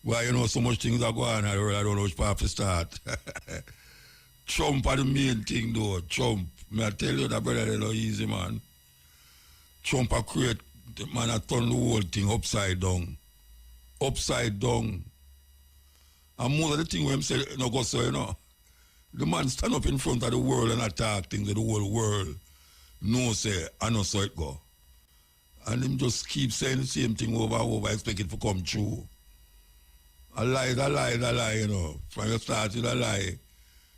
Why, you know, so much things are going on, I don't know which part to start. Trump are the main thing, though. Trump. May I tell you that, brother, they're not easy, man. Trump a create, the man a turn the whole thing upside down. Upside down. And most of the thing when him say, no go so, you know, the man stand up in front of the world and attack things that the whole world no say, I know so it go. And him just keep saying the same thing over and over, expect it to come true. A lie, you know. From you start with a lie,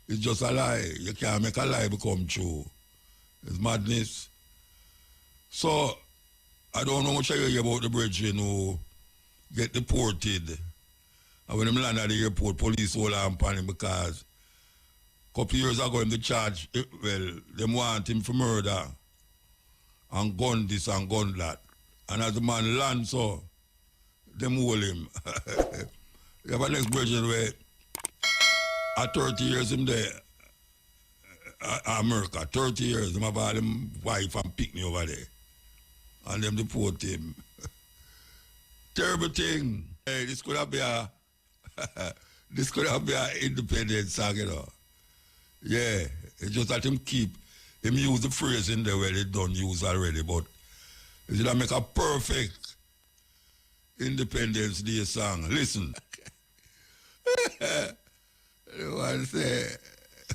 it's just a lie. You can't make a lie become true. It's madness. So, I don't know much I hear about the brethren who get deported. And when them land at the airport, police hold on upon him because a couple of years ago, him the charge, well, them want him for murder and gun this and gun that. And as the man lands, so, them hold him. You have a next brethren where at 30 years him there, America, 30 years, him have all him wife and pick me over there. And them deport him. Terrible thing. Hey, this could have been a this could have been an independent song, you know. Yeah, it's just that him use the phrase in there where they don't use already, but it's gonna make a perfect Independence Day song. Listen. The one say,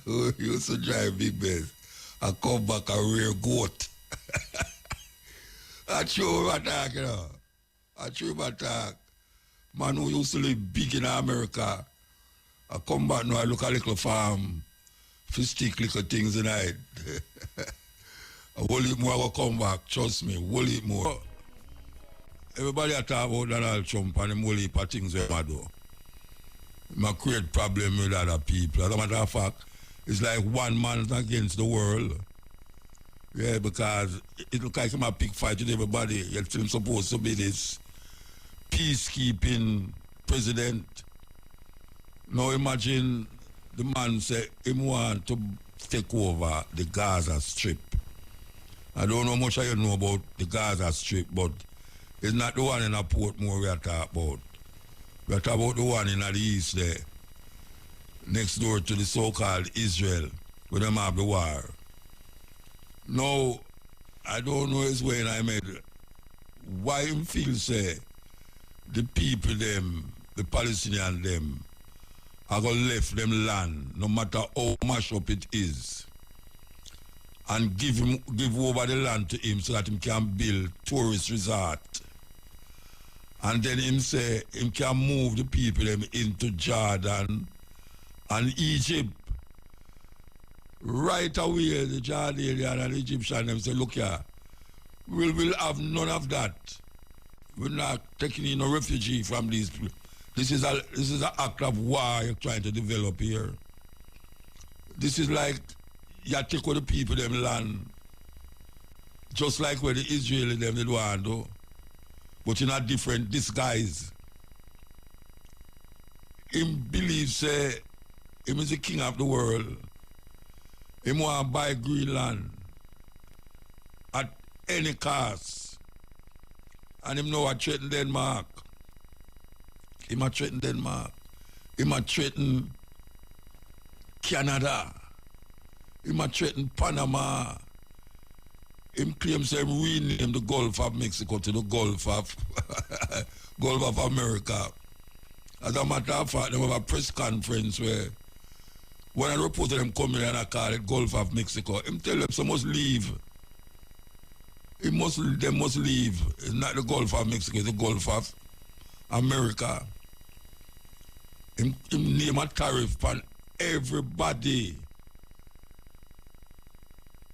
who used to drive big Benz and come back a rear goat. That's true attack, you know. That's true attack. Man who used to live big in America, I come back now, I look at a little farm, for stick little things in it. A whole heap more I will come back, trust me, whole heap more. Everybody talk about Donald Trump and the whole heap of things they do. It might create problem with other people. As a matter of fact, it's like one man against the world. Yeah, because it looks like him a big fight with everybody. Yet him supposed to be this peacekeeping president. Now imagine the man say him want to take over the Gaza Strip. I don't know much I know about the Gaza Strip, but it's not the one in a Portmore we are talking about. We are talking about the one in the east there, next door to the so-called Israel, where them have the war. Now, I don't know his way in I made why him feel say the people them, the Palestinian them, are gonna left them land, no matter how much up it is, and give over the land to him so that he can build tourist resort. And then him say him can move the people them into Jordan and Egypt. Right away, the Jordanian and the Egyptian them say, look here, we'll have none of that. We're not taking in a refugee from these people. This is an act of war you're trying to develop here. This is like you take with the people them land, just like where the Israeli them did want to do, but in a different disguise. Him believes say him is the king of the world. Him want to buy Greenland at any cost. And him know what threaten Denmark. Him a threaten Denmark. Him a threaten Canada. Him a threaten Panama. Him claims him rename the Gulf of Mexico to the Gulf of Gulf of America. As a matter of fact, they have a press conference where when I reported them coming and I call it Gulf of Mexico, him tell them some must leave. They must leave. It's not the Gulf of Mexico, it's the Gulf of America. Him name a tariff on everybody.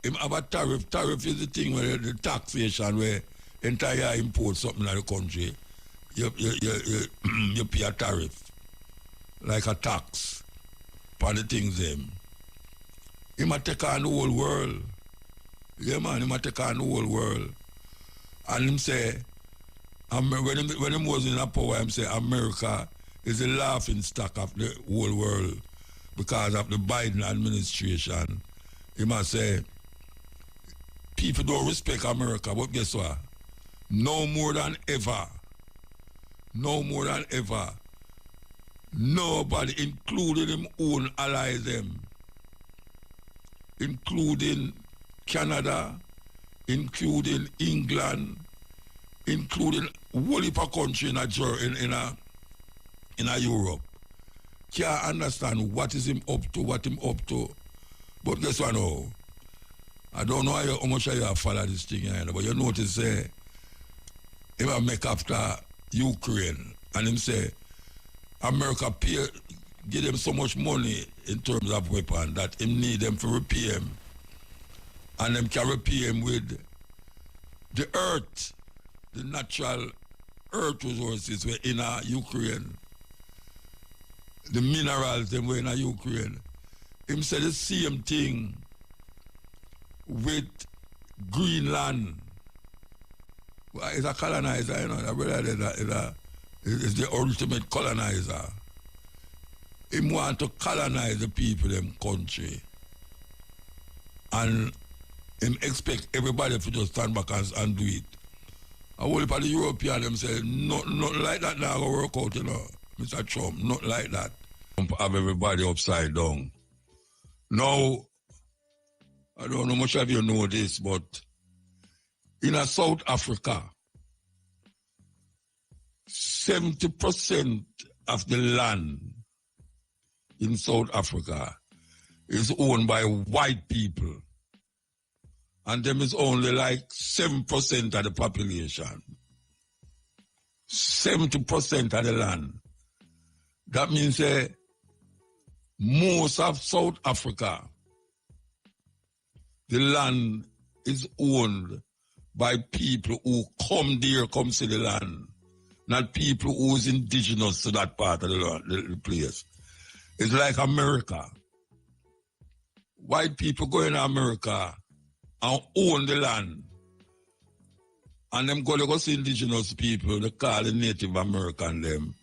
Him have a tariff. Tariff is the thing where the taxation where entire import something in the country, you pay a tariff, like a tax, for the things them. Him a take on the whole world. Yeah man, him a take on the whole world. And him say, when him was in a power, him say America is the laughing stock of the whole world because of the Biden administration. He must say, people don't respect America, but guess what? No more than ever, Nobody, including him own allies them, including Canada, including England, including whole heap of country in a Europe, can't understand what is him up to, what him up to. But guess what now? I don't know how much you have followed this thing, but you notice him make after Ukraine, and him say America give them so much money in terms of weapon that him need them to repay him. And them can repay him with the earth, the natural earth resources were in Ukraine. The minerals them were in Ukraine. Him said the same thing with Greenland. Well, he's a colonizer, you know. The brother is the ultimate colonizer. He want to colonize the people in country. And him expect everybody to just stand back and do it. I whole heap of the European them say, nothing like that now go work out, you know, Mr. Trump, not like that. Trump have everybody upside down. Now, I don't know much of you know this, but in South Africa, 70% of the land in South Africa is owned by white people. And them is only like 7% of the population. 70% of the land. That means most of South Africa, the land is owned by people who come there, come see the land. Not people who is indigenous to that part of the place. It's like America. White people go in America and own the land. And them go see indigenous people, they call the Native American them.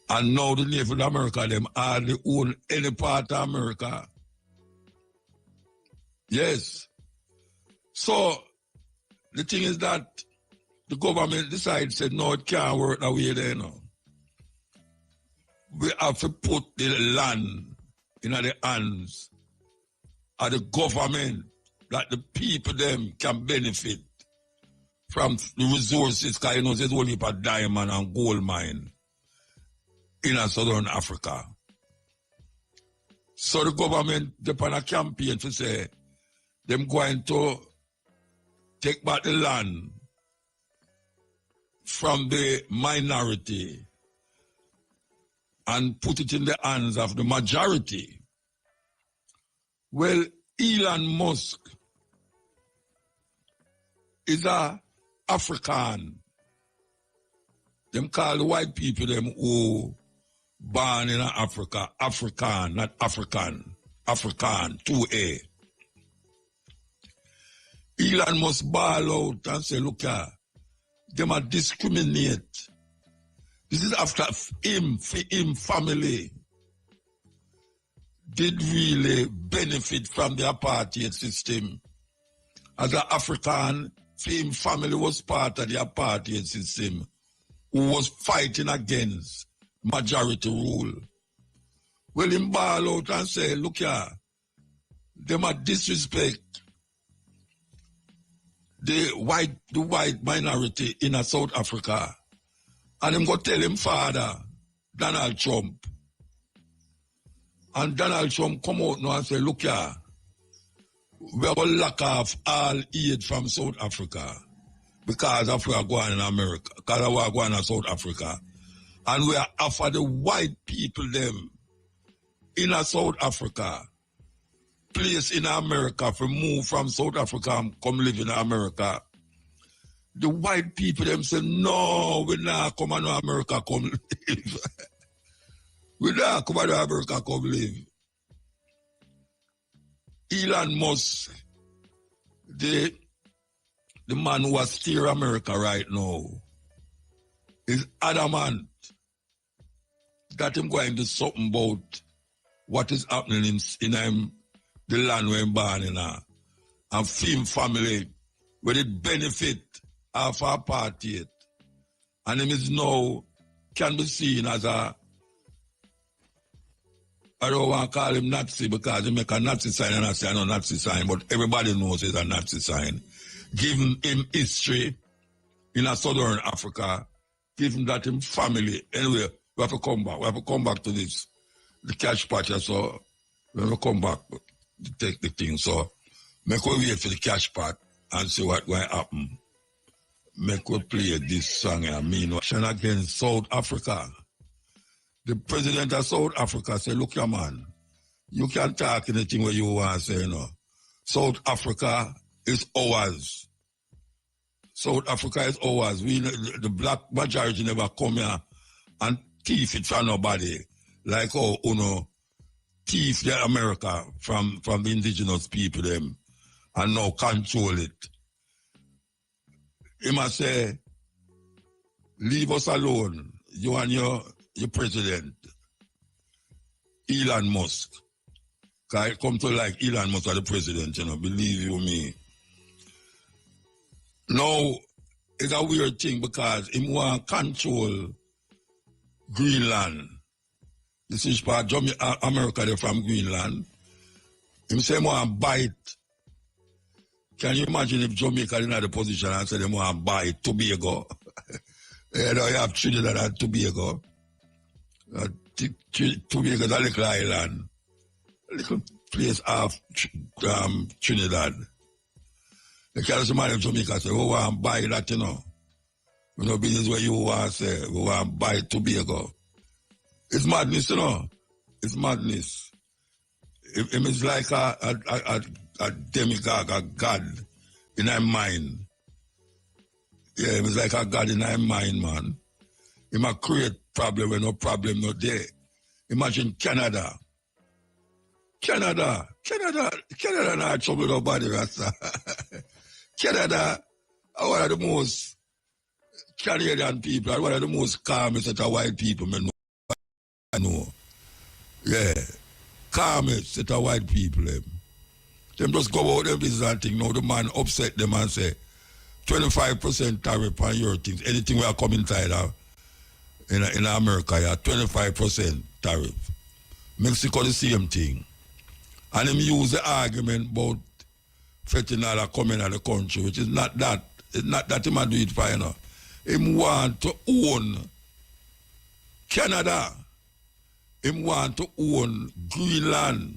And now the Native American them hardly own any part of America. Yes. So the thing is that the government decided, said, no, it can't work that way there now. We have to put the land in the hands of the government that the people them can benefit from the resources, because you know there's only a diamond and gold mine in Southern Africa. So the government, they're on a campaign to say, them going to take back the land from the minority and put it in the hands of the majority. Well, Elon Musk is a African. Them call the white people them who born in Africa, African, not African. African, 2A. Elon must ball out and say, look here, them are discriminate. This is after him family did really benefit from the apartheid system. As an African, him family was part of the apartheid system, who was fighting against majority rule. Well, him ball out and say, look here, them are disrespect the white minority in South Africa. And him go tell him father, Donald Trump. And Donald Trump come out now and say, look here, we are going to lock off all aid from South Africa because of we are going in America, because we are going in South Africa. And we are offer the white people them in South Africa, place in America for move from South Africa and come live in America. The white people them say, no, we not come to America, come live. We not come to America, come live. Elon Musk, the man who has steer America right now, is adamant that him going to do something about what is happening in the land where he's born in and film family, where it benefit of apartheid. And him is now can be seen as a I don't want to call him Nazi because he make a Nazi sign and I say I know Nazi sign, but everybody knows it's a Nazi sign. Giving him history in a southern Africa, giving that him family. Anyway, we have to come back. We have to come back to this. The cash patch, so we have to come back to take the thing. So make we wait for the cash part and see what will happen. Make we play this song I mean against South Africa. The president of South Africa said, look, your man, you can talk anything where you want to say, you know. South Africa is ours. South Africa is ours. We, the black majority never come here and thief it from nobody. Like how, you know, thief the America from the indigenous people them and now control it. He must say, leave us alone, you and your president, Elon Musk. Because I come to like Elon Musk as the president, you know, believe you me. Now, it's a weird thing because he want to control Greenland. This is part of America, they're from Greenland. He say he want to buy it. Can you imagine if Jamaica is in the position and say they want to buy Tobago? You know, you have Trinidad and Tobago. Tobago is a little island, a little place off Trinidad. You can't see man in Jamaica say, we want to buy that, you know. We know business where you want to say, we want to buy Tobago. It's madness, you know. It's madness. It is like a demigod, a god in our mind. Yeah, it was like a god in our mind, man. It might create problem when no problem not there. Imagine Canada. Canada not trouble nobody, Rasta. Canada are one of the most Canadian people, are one of the most calmest set of white people I know. Yeah. Calmest set of white people, them just go about them business and thing. Now the man upset them and say 25% tariff on your things. Anything we are coming inside of in America, yeah, 25% tariff. Mexico the same thing. And him use the argument about fentanyl coming out of the country, which is not that. It's not that he might do it for, you know. Him want to own Canada. Him want to own Greenland.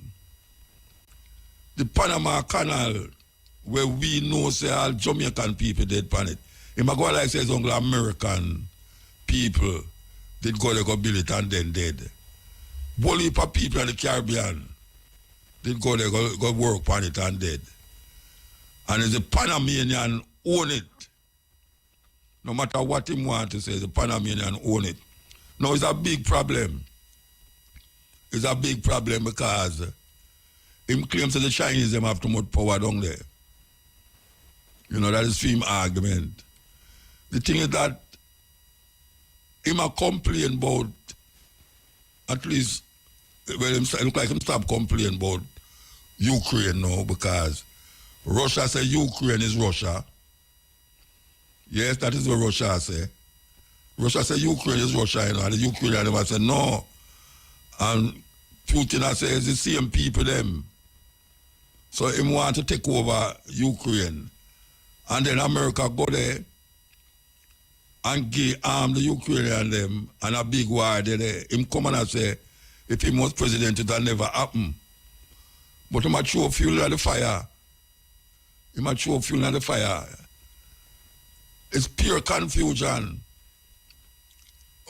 The Panama Canal, where we know say all Jamaican people dead on it. Him a go like say only American people did go there go build it and then dead. Whole heap of people in the Caribbean did go there go work on it and dead. And it's the Panamanian own it. No matter what him want to say, the Panamanian own it. Now it's a big problem. It's a big problem because him claims that the Chinese them have too much power down there. You know, that is him argument. The thing is that him a complain about, at least, well, him look like him stop complaining about Ukraine now because Russia say Ukraine is Russia. Yes, that is what Russia say. Russia say Ukraine is Russia, you know, and the Ukrainian say no. And Putin I say it's the same people them. So him want to take over Ukraine. And then America go there and give arm the Ukrainian them and a big war there. Him come and say, if he was president, it'll never happen. But he might throw fuel at the fire. He might throw fuel at the fire. It's pure confusion.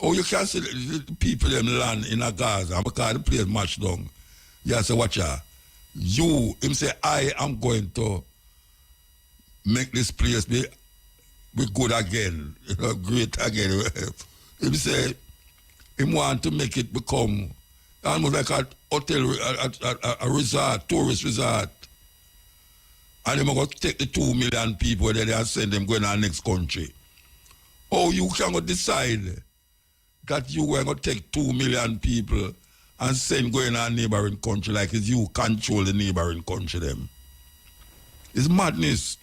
Oh, you can see the people them land in a Gaza because the place match down. You say, watch out. You, him say, I am going to make this place be good again, you know, great again. Him say, him want to make it become almost like a hotel, a resort, tourist resort. And him going to take the 2 million people there and send them going to the next country. Oh, you can go decide that you were going to take 2 million people and send going to a neighboring country like it's you control the neighboring country them. It's madness.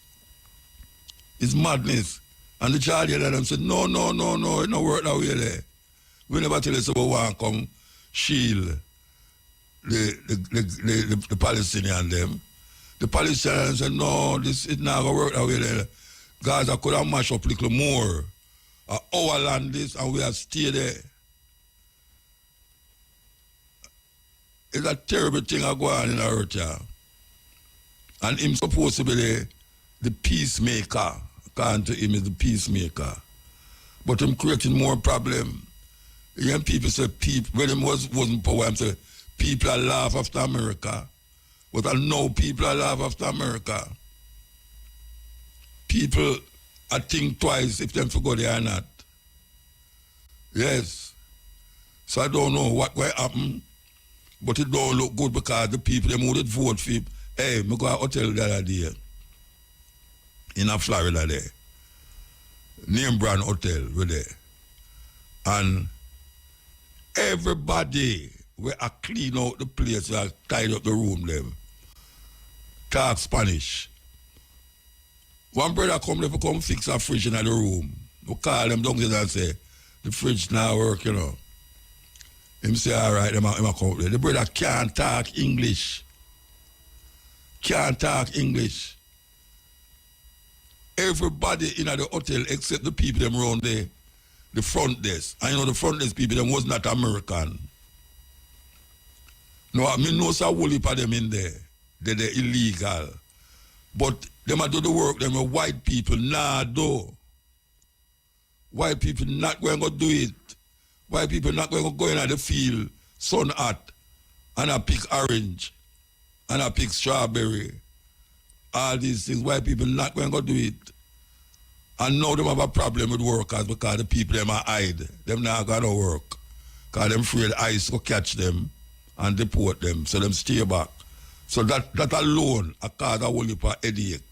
It's madness. And the child here them said, no, it don't work that way there. We never tell us about one come shield the Palestinian them. The Palestinians said, no, this is not going to work that way. There. Gaza could have mashed up a little more. Our land this, and we have stayed there. It's a terrible thing going on in the earth, yeah. And him supposed to be the peacemaker. According to him, is the peacemaker. But him creating more problem. Young people say, when him wasn't power, him say, people are laugh after America. But I know people are laugh after America. People, I think twice if them forgot they are not. Yes. So I don't know what will happen, but it don't look good because the people, them would vote for him. Hey, me go to a hotel the other day in Florida there. Name brand hotel with there. And everybody we are clean out the place, we are tied up the room them. Talk Spanish. One brother come there to come fix a fridge in the room. We call them down there and say, the fridge now work, you know. Him say, all right, him a come there. The brother can't talk English. Can't talk English. Everybody in the hotel except the people them around there, the front desk. I know the front desk people them was not American. No, I mean no so whole heap of them in there. They're illegal. But them a do the work, them are white people nah do. White people not going to do it. White people not going to go in the field, sun hot, and a pick orange, and a pick strawberry. All these things, white people not going to do it. And now them have a problem with workers because the people them are hide. Them not going to work. Because them afraid ICE will catch them and deport them. So them stay back. So that alone a cause a whole heap of headache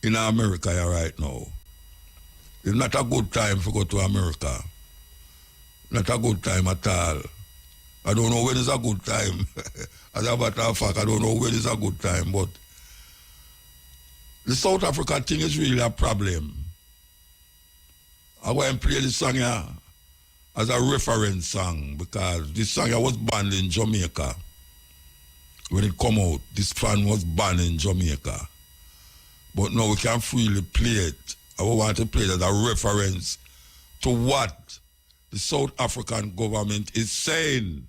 in America right now. It's not a good time to go to America. Not a good time at all. I don't know when is a good time. As a matter of fact, I don't know when is a good time, but the South Africa thing is really a problem. I want to play this song here as a reference song because this song here was banned in Jamaica. When it come out, this song was banned in Jamaica. But now we can freely play it. I want to play it as a reference to what the South African government is saying.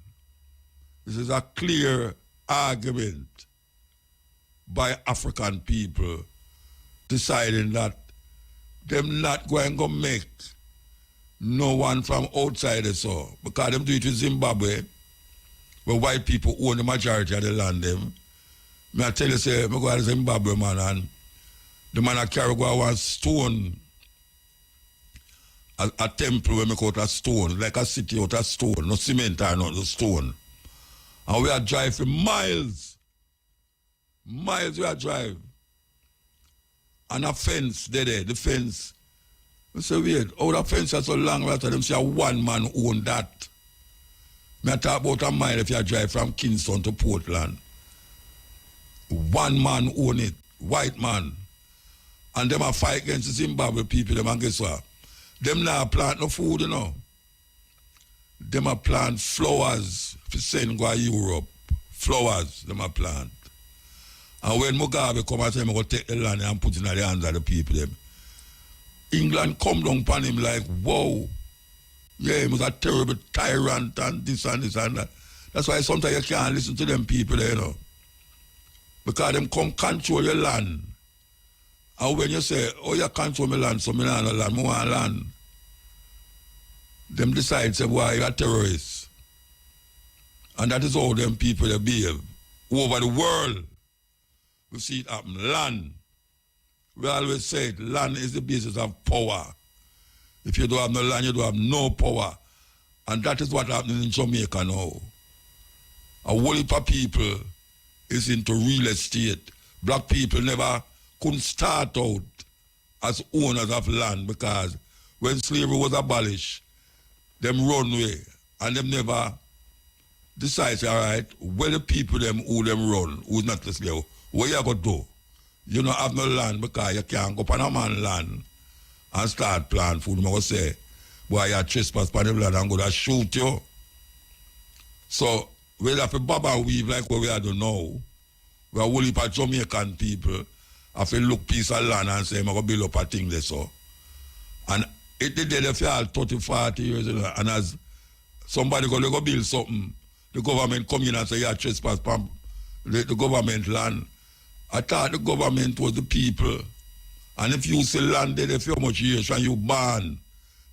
This is a clear argument by African people deciding that them not going to make no one from outside the so because them do it in Zimbabwe where white people own the majority of the land them. Me I tell you say me go to Zimbabwe man and the man I carry go one stone a temple where me go to a stone like a city out of stone, no cement or not, the stone. And we are driving miles. Miles we are driving. And a fence there, the fence. We say, wait, how the fence is so long, after them say one man own that. Me talk about a mile if you drive from Kingston to Portland. One man own it, white man. And them a fight against the Zimbabwe people, them and guess what? Them not plant no food, you know. Them a plant flowers for send go to Europe. Flowers, them a plant. And when Mugabe come and say, I'm going to take the land and put it in the hands of the people, them. England come down upon him like, whoa. Yeah, he was a terrible tyrant and this and this and that. That's why sometimes you can't listen to them people, you know. Because them come control your land. And when you say, oh, you control my land, so I don't have land, I want land. Them decide, say, why you're a terrorist. And that is how them people they behave. Over the world, we see it happen. Land. We always say it, land is the basis of power. If you don't have no land, you don't have no power. And that is what happening in Jamaica now. A whole heap of people is into real estate. Black people never couldn't start out as owners of land because when slavery was abolished, them run away and them never decide, all right, where the people them who them run, who's not the slave, what you going to do? You don't have no land because you can't go on a man land and start plant food. I will say, boy, you trespass on the land and go to shoot you. So we have a baba weave like what we are doing now. We are only for Jamaican people. Have to look piece of land and say, I'm going to build up a thing there so. And it did there for all 30, 40 years. And as somebody go build something, the government come in and say, yeah, trespass the government land. I thought the government was the people. And if you see land there for how much years and you ban,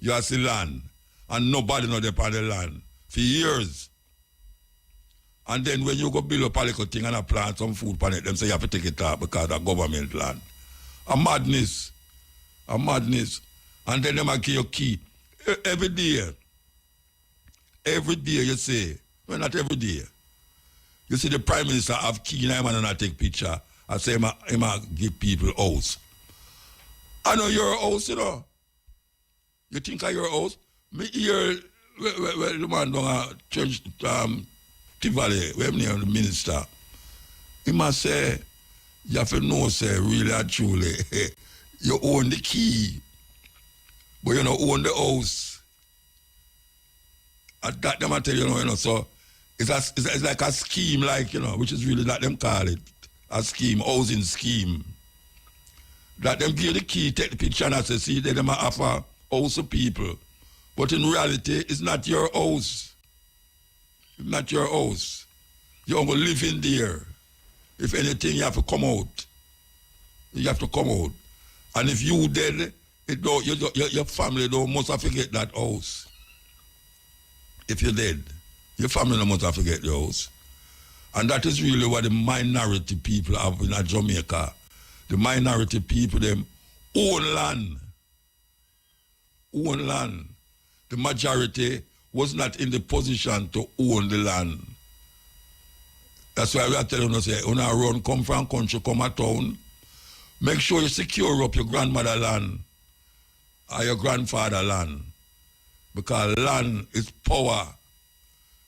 you have see land. And nobody know they on the land for years. And then when you go build up a little thing and plant some food on it, them say you have to take it out because of government land. A madness. A madness. And then them give you key. Every day you say, well, not every day. You see the Prime Minister have key in him and I take picture. I say him give people house. I know your house, you know. You think of your house? Me hear the man down a church Tivoli, where near the minister. He must say, you have to know, say, really and truly, you own the key, but you don't own the house. At that them I tell you, you know, so it's like a scheme, like, you know, which is really like them call it, a scheme, housing scheme. That them give the key, take the picture and say, see, they them offer house to people. But in reality, it's not your house. It's not your house. You're going to live in there. If anything, you have to come out. You have to come out. And if you dead, your family don't must have forget that house. If you're dead, your family don't must have forget your house. And that is really what the minority people have in Jamaica. The minority people, them own land. Own land. The majority was not in the position to own the land. That's why we are telling us, when I run, come from country, come a town, make sure you secure up your grandmother land or your grandfather land. Because land is power,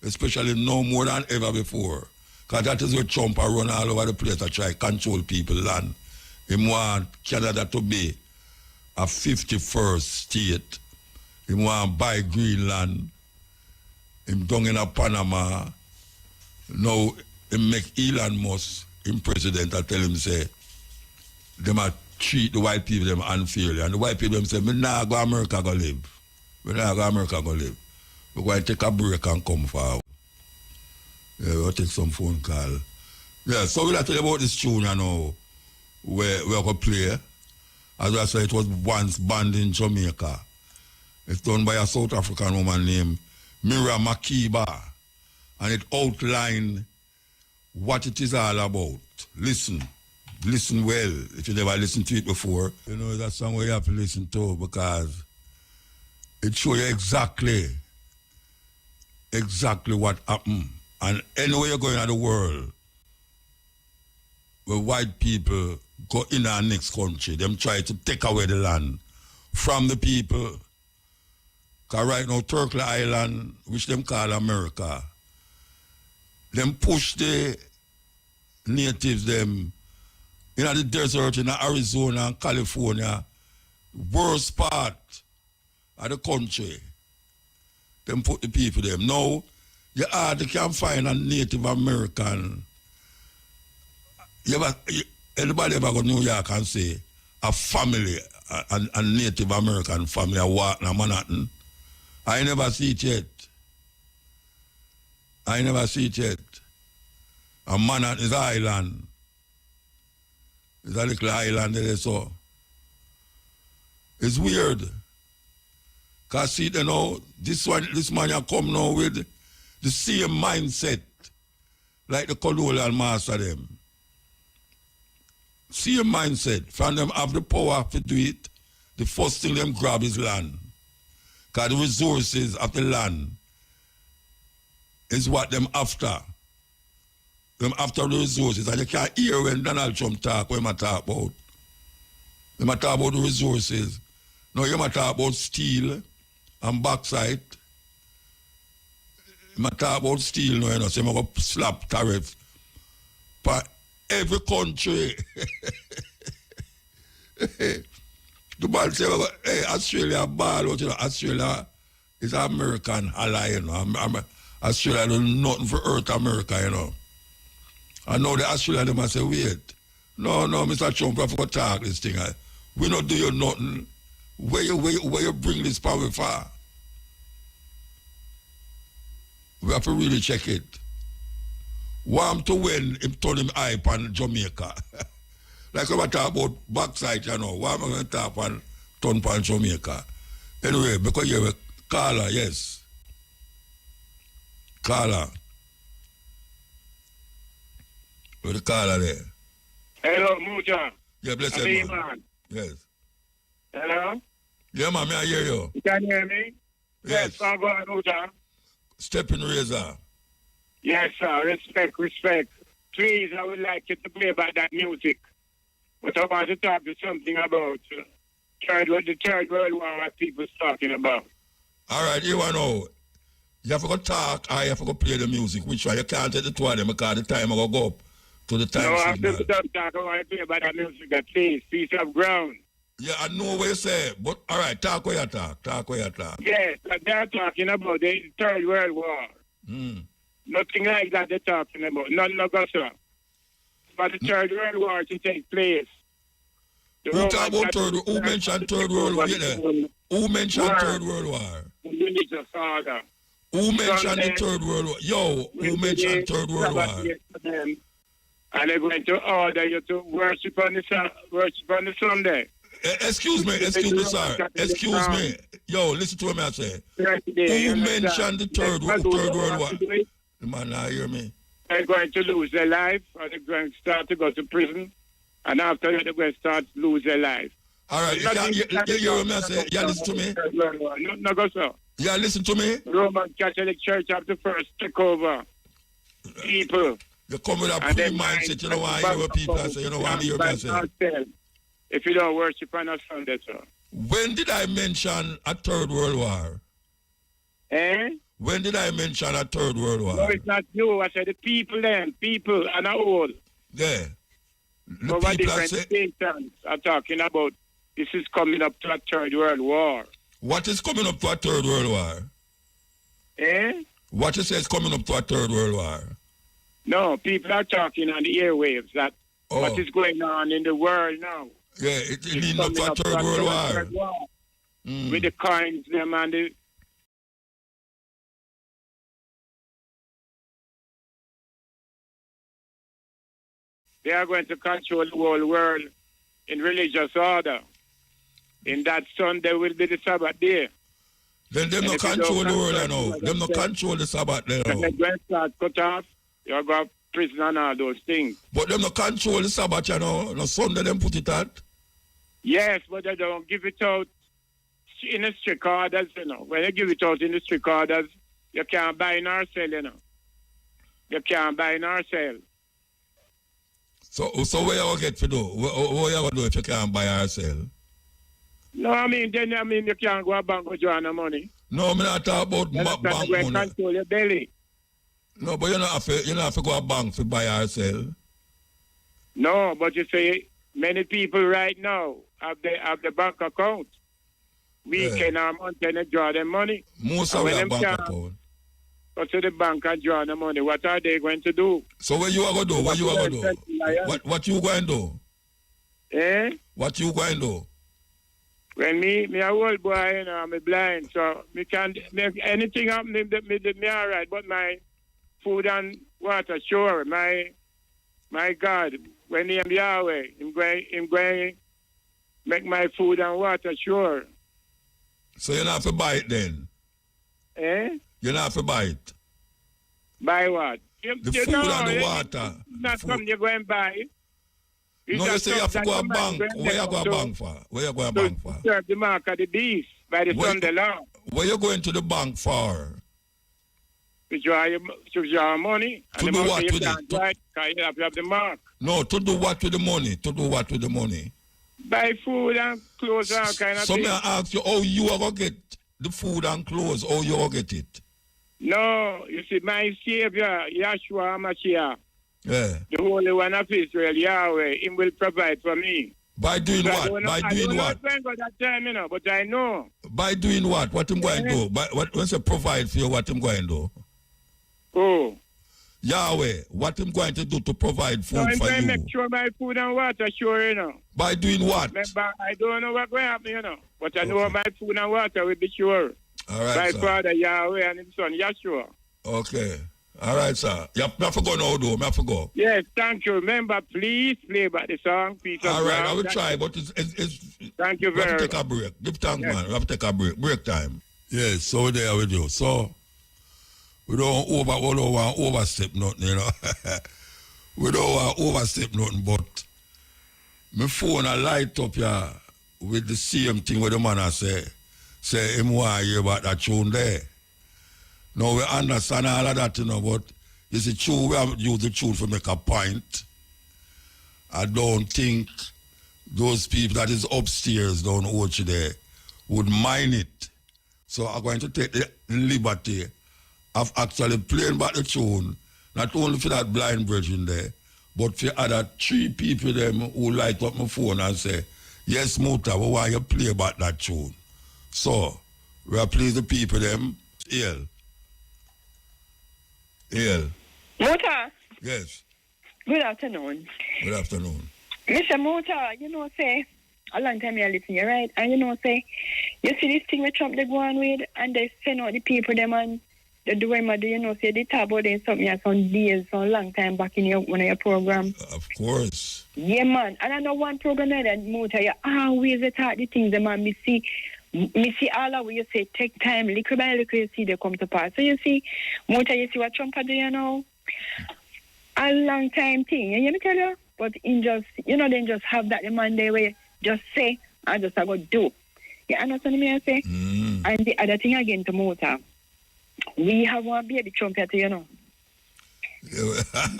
especially no more than ever before. Because that is where Trump run all over the place to try to control people's land. He want Canada to be a 51st state. He want to buy Greenland. Him down in Panama. Now, he make Elon Musk him president. I tell him, say, they might treat the white people them unfairly. And the white people them say, me nah go America go live. Me nah go America go live. We're going to take a break and come forward. Yeah, we'll take some phone call. Yeah, so we'll tell you about this tune, you know, where we're going to play. As I said, it was once banned in Jamaica. It's done by a South African woman named Mira Makiba. And it outlined what it is all about. Listen. Listen well, if you never listened to it before. You know, that's song where you have to listen to because it shows you exactly what happened. And anywhere you're going in the world, where white people go in our next country, them try to take away the land from the people. Because right now, Turkey Island, which them call America, them push the natives, them, in the desert, in Arizona and California, worst part of the country, them put the people them. Now, you hardly can find a Native American. Anybody ever go to New York and say a family, a Native American family, a walk in Manhattan? I never see it yet. I never see it yet. A Manhattan is an island. It's a little island there, so. It's weird. Because see, you know, this man you come now with the same mindset like the colonial master them. Same mindset. From them have the power to do it, the first thing them grab is land. Because the resources of the land is what them after. Them after the resources. And you can't hear when Donald Trump talk, what he talk about. They might talk about the resources. No, you might talk about steel and bauxite. You might talk about steel, no, you know, so you might go slap tariff. But every country, the man say, hey, Australia ball out, you know, Australia is an American ally, you know. Australia do nothing for hurt America, you know. And now the Australia them must say, wait. No, Mr. Trump, I forgot to talk this thing. We not do you nothing. Where you bring this power for? We have to really check it. Want to win him turn him hype on Jamaica. Like when I talk about backside, you know, why am I going to talk on turn on Jamaica? Anyway, because you're a caller, yes. Caller. Where's the caller there? Hello, Mucha. Yeah, blessed man. Yes. Hello? Yeah, man, may I hear you? You can hear me? Yes. Go on, Mucha. Stepping Razor. Yes, sir. Respect. Please, I would like you to play about that music. But I want to talk to something about the Third World War, what people's talking about. All right, you want to know. You have to go talk or you have to go play the music. Which one? You can't take the two of them because the time I go up to the time no, signal. I'm just talk. I want to play about that music, please. Piece of ground. Yeah, I know what you say. But, all right, talk where you talk. Yes, but they're talking about the Third World War. Nothing like that they're talking about. None of us, sir. For the Third World War to take place. Who talk about who mentioned Third World War? Who mentioned Third World War? Religious order. Who mentioned the Third World War? Yo, who mentioned Third World War? And they're going to order you to worship on the Sunday. Excuse me, sir. Excuse me. Yo, listen to me, I say. Who mentioned the Third World War? The man not hear me. They're going to lose their life, or they're going to start to go to prison. And after that, they're going to start to lose their life. All right, you hear me, I say? Yeah, listen to me. No, go, sir. Yeah, listen to me. Roman Catholic Church have to first take over people. You come with a pre-mindset, you know why I hear what people say, you know why I hear what say. If you don't worship on a Sunday, sir. When did I mention a Third World War? Eh? When did I mention a Third World War? No, it's not you. I said the people then. People and all. Yeah. The over people different stations are talking about this is coming up to a Third World War. What is coming up to a Third World War? Eh? What you say is coming up to a Third World War? No, people are talking on the airwaves that what is going on in the world now. Yeah, it leads up to a Third World War. With the coins, them and the... They are going to control the whole world in religious order. In that Sunday will be the Sabbath day. Then them no control the world, I know. Them no control the Sabbath there. When the start cut off, you go to prison and all those things. But them no control the Sabbath, you know. No Sunday them put it at. Yes, but they don't give it out in the strict orders, you know. When you give it out in the strict orders, you can't buy nor sell, you know. You can't buy nor sell. So what you going to get to do? What you going to do if you can't buy or sell? No, I mean you can't go to bank with your money. No, I'm not talking about bank money. Control your belly. No, but you don't have to go to bank to buy or sell. No, but you many people right now have the bank account. Weekend or month and they draw their money. Most of them bank account. Go to the bank and draw the money. What are they going to do? So what you are going to do? What you going to do? What you going to do? Eh? What you going to do? When me a old boy, you know, I'm blind, so me can't make anything happen. Me all right, but my food and water, sure. My God, when he am Yahweh, him going make my food and water, sure. So you're not have to buy it then? Eh? You're not have to buy it? Buy what? The food and the water. Not something you go and buy. No, you say you have to go to bank. Where you go to bank for? Where you go to bank for? Serve the mark of the beast by the Sunday law. Where you going to the bank for? To draw money. To do what with it? Because you have to have the mark. No, to do what with the money? To do what with the money? Buy food and clothes and all kind of things. So I ask you, how you are going to get the food and clothes? How you are going to get it? No, you see, my Savior, Yahshua HaMashiach, yeah. the Holy One of Israel, Yahweh, He will provide for me. By doing what? By doing what? I don't know that time, you know, but I know. By doing what? What him going to do? By, when say provide for you, what him going to do? Oh. Yahweh, what him going to do to provide food I'm for going to you? make sure my food and water sure, you know. By doing what? Remember, I don't know what's going to happen, you know. But I know my food and water will be sure. All right, My sir. father, Yahweh, and his son, Yeshua. Okay. All right, sir. You have to go now, though. I have to go. Yes, thank you. Remember, please play back the song, Peace of All right, God. I will try, but it's Thank you we have very to much. take a break. Give thanks, Yes. man. We have to take a break. Break time. Yes, so we're there with you. So, we don't want to overstep nothing, you know. We don't want to overstep nothing, but my phone a light up here with the same thing where the man I say him want to hear about that tune there. Now we understand all of that, you know, but it's a true, we have used the truth to make a point. I don't think those people that is upstairs down Ochi there would mind it. So I'm going to take the liberty of actually playing back the tune, not only for that blind virgin there, but for other 3 people them who light up my phone and say, yes, Muta, we want you to play back that tune. So, we are pleased the people them. Hail. Muta. Yes. Good afternoon. Good afternoon. Mr. Muta, say, a long time you listen, right? And say, you see this thing with Trump they go on with, and they send out the people them and they do them, say they talk about it something some days, so long time back in one of your program. Of course. Yeah, man. And I know one program that Muta, you always talk the things them and me see all of what you say, take time, little by little, you see they come to pass. So you see, Muta, you see what Trump do, a long time thing, you hear me tell you? But in just, then just have that demand there where you just say, I just go do. You understand me, I say? Mm. And the other thing again to Muta, we have one baby trumpet, I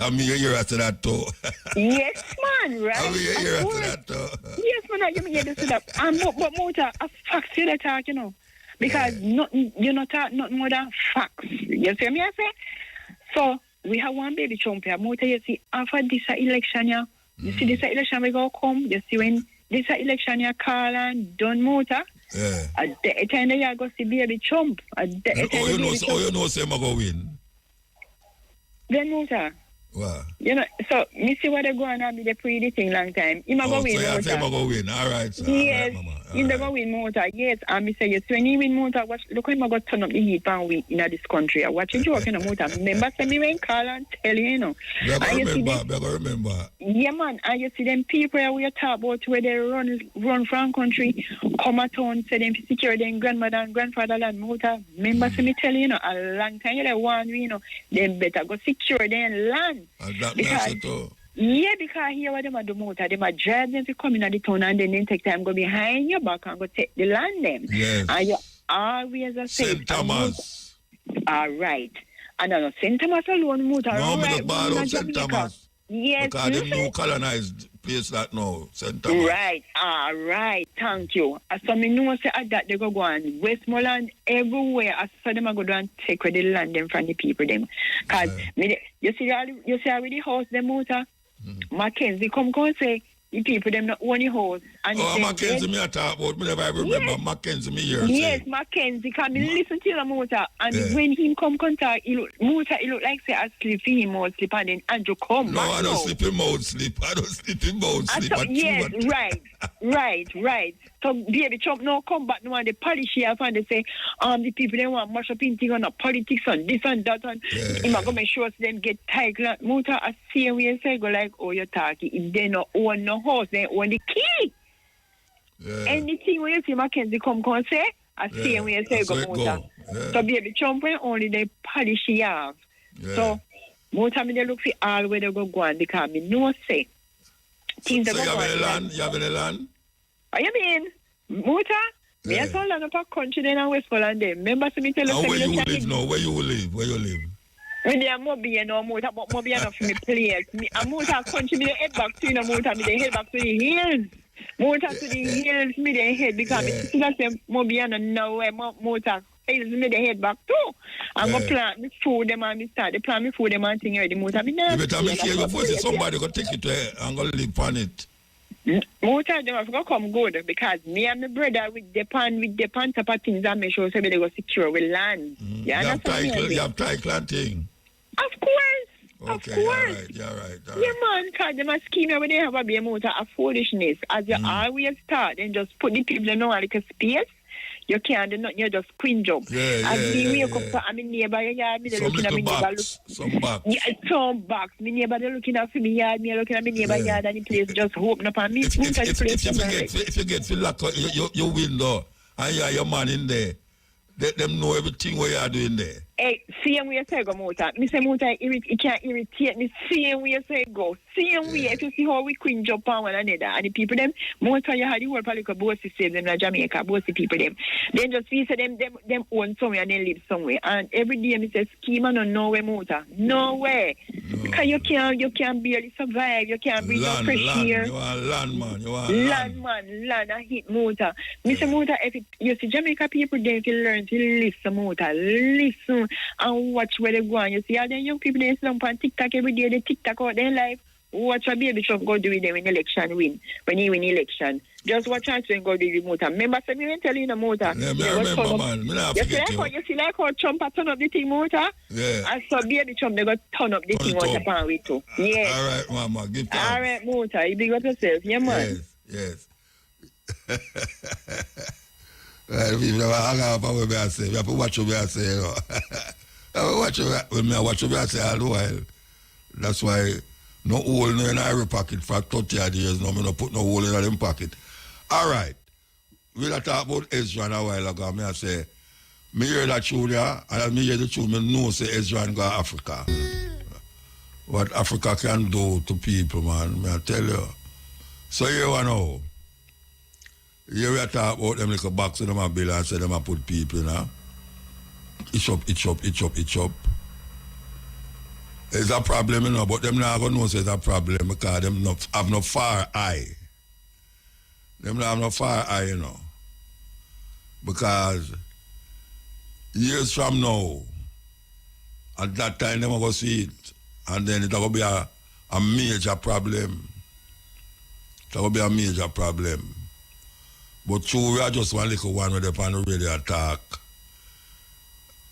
mean, you hear after that too. Yes, man, right? I mean, you hear after that too. Yes, man, you hear this that. But Muta, a facts you talk, because nothing, talk nothing more than facts. You see me, I say? So, we have one baby trumpet. Muta, you see, after this election, you see this election we go come, you see when this election you call and done Muta. Yeah. At the time you go see baby Trump. At the time you know say I'm going to win. Then Muta. Wow. So me see what they go on and be the pretty thing long time. He go win, so Muta. say I'm going to win. All right, sir. Yes. All right, He go win, Muta. Yes. And me say yes. When he win, Muta, look how he go turn up the heat and win in this country. I watch you joking, Muta. Remember, say me when call and tell you, I remember. Yeah, man. And you see them people we talk about where they run from country, come at town, say them secure them grandmother and grandfather land, Muta. Remember, say me tell you, a long time you want, them better go secure their land. Yeah, because here what them a do Muta, them a drive them to come in at the town and then they take time go behind your back and go take the land them. Yes. And you always a say St. Thomas. All right. And I know St. Thomas alone, Muta. No, right, me ball out St. Thomas. Yes. Because them new colonized place that now, St. Thomas. Right. All right. Thank you. So me know say at that they go on Westmoreland everywhere. I saw them go down and take where the land them from the people them. Cause you see already house them Muta. Mackenzie come and say the people them not own the house. And Mackenzie me I talk about, me never remember Mackenzie me here. Yes, Mackenzie come listen to the Muta and when him come contact Muta he look like say asleep for him or sleep and then Andrew come. No, I don't sleep in mouth sleep. I don't sleep in mouth sleep. Yes, right. So baby Trump now come back now and the polish here and they say the people they want mash up in thing on politics and this and that and him go make sure them get tight. Muta I see we say go like you talking if they not own no house they own the key. Yeah. Anything when you see Mackenzie come say I see when you say go Muta. So baby Trump when only they polish here. So Muta me they look for all where they go on because me no say things so you have any land? You have any land? What you mean? Muta? Me a so long up a country then in Westmoreland then. Remember to me tell you where you live now? Where you live? Me there Mobi Muta, but Mobi enough for me place. Me a Muta country me dey head back to Muta, me dey head back to the hills. Muta to the hills me dey head because me see that say Mobi and now where Muta hills me dey head back too. I'm gonna plant me food them and me start the plant me food them and thing already Muta. Me never. You better make sure you force somebody go take it and go live on it. Motor them have to come good because me and my brother with the pan top of things and make sure so they go secure with land. You have title and thing. Of course. Okay, Of course. All right. Yeah, man, because them a scheme when they have a be a motor of foolishness. As you always start, then just put the people in a little space. You can't do nothing, you just cringe up. As me wake up, I'm in neighbor yard, me looking at my neighbor. Some box. Yeah, some box. My neighbor they looking at me yard, me looking at my neighbor yard, and the place just open up on me. If you get to lock up your window and you have your man in there, let them know everything what you are doing there. Hey, same way you say go motor. Me say motor it can't irritate me. Same way you say go. Same way if you see how we cringe up on one another. And the people them, motor you had the whole political bossy save them in Jamaica, bossy people them. Then just see say them own somewhere and they live somewhere. And every day me say scheme and no way motor. No way. No. Because you can't barely survive. You can't breathe no fresh air. You are land man. Land I hit motor. Me say motor if you see Jamaica people then if you learn to listen motor. Listen and watch where they go on. You see all the young people they slump on TikTok every day, they TikTok out their life. Watch a baby Trump go do with them when election win. When he win election. Just watch out when go do the motor. Remember say me when tell you the motor. Yeah, I remember man. You see like how Trump turn up the thing motor? Yeah. And so baby Trump they go turn up the thing motor pan with too. Yeah. Alright, mama, give thanks. Alright, motor, you big up yourself, yeah man. Yes. Well, people hang up on what I say. You have to watch what I say, you know. Watch what I say all the while. That's why no hole in every pocket for 30 years now. I don't put no hole in them pocket. All right. We'll talk about Ezra a while ago. I say, me hear that tune there, and me hear the tune, me know say Ezra go Africa. What Africa can do to people, man, I tell you. So here we know. Here we talk about them little box in them bill and say them put people in there. Itch up. It's a problem, you know, but them not going to know it's a problem because them not have no far eye. Them not have no far eye, you know. Because years from now, at that time, them going to see it. And then it's going to be a major problem. It's going to be a major problem. But true, we are just one little one with the on the radio attack.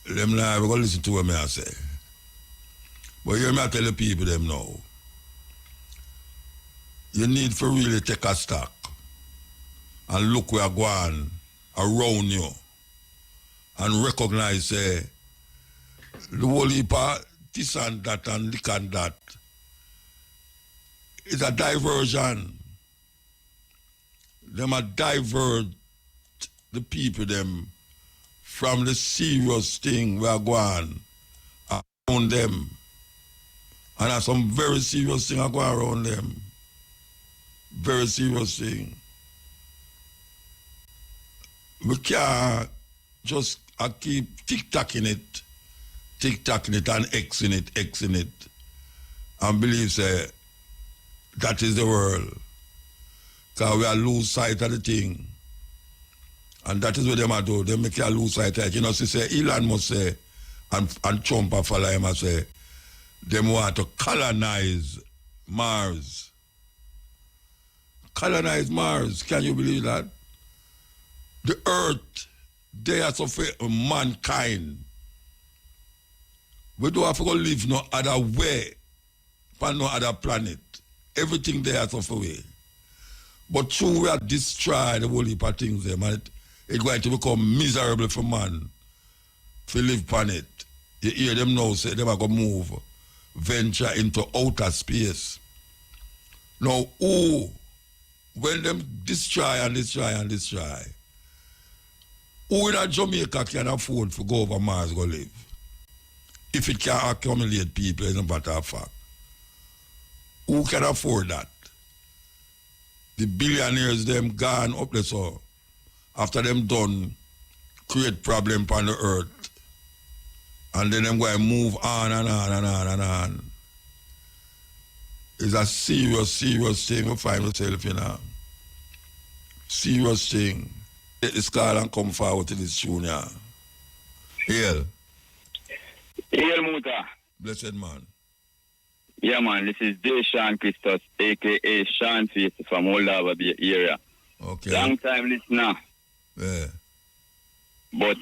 Them now, we're going to listen to what I say. But hear me tell the people them now. You need to really take a stock and look where going around you and recognize the whole heap of this and that and this and that. It's a diversion. Them a divert the people them from the serious thing we are going around them. And there's some very serious thing are going around them. Very serious thing. We can't just keep tick-tacking it and Xing it, and believe that is the world. Because we are lose sight of the thing. And that is what them do. They make you lose sight of it. You know, say Elon must say, and Trump follow him and say, them want to colonize Mars. Colonize Mars. Can you believe that? The earth, they are suffering mankind. We don't have to go live no other way, on no other planet. Everything there is off away. But true, we are destroyed the whole heap of things there, man. It's going to become miserable for man to live on it. You hear them now say they are going to move, venture into outer space. Now, when them destroy, who in Jamaica can afford to go over Mars go live? If it can accumulate people, as a matter of fact. Who can afford that? The billionaires, them gone up there, so after them done, create problem on the earth. And then them go and move on and on. It's a serious thing we find ourselves in now. Serious thing. Get this call and come forward to this tune, yeah. Hail. Hail, Muta. Blessed man. Yeah, man, this is Deshaun Christos, a.k.a. Sean Face from Oldava Bay area. Okay. Long time listener. Yeah. But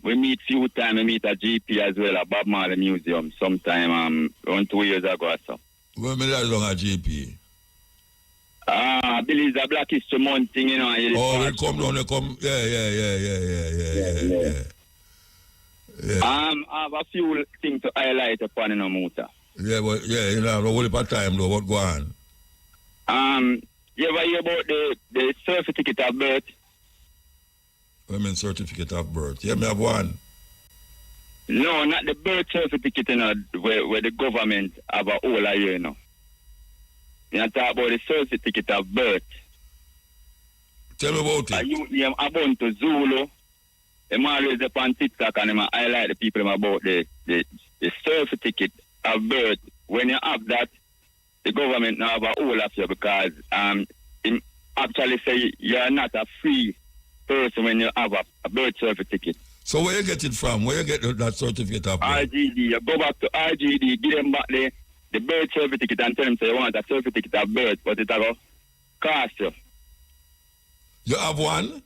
we meet few times. We meet at GP as well at Bob Marley Museum sometime around 2 years ago or so. When me that long at GP? I believe it's a Black History Month thing, you know. Oh, they come down, they come. Yeah. I have a few things to highlight upon in a motor. Yeah, but you know, the whole heap of time though, what go on? You ever hear about the certificate of birth? Women's certificate of birth. Yeah, me have one. No, not the birth certificate, you know, where the government have a whole year, you know. You talk about the certificate of birth. Tell me about it. I'm born to Zulu. I'm always up on TikTok and I highlight the people about the certificate of birth. When you have that, the government now have a whole of you because it actually say you're not a free person when you have a birth certificate. So where you get it from? Where you get that certificate of birth? RGD. You go back to RGD, give them back the birth certificate and tell them say you want a certificate of birth, but it will cost you. You have one?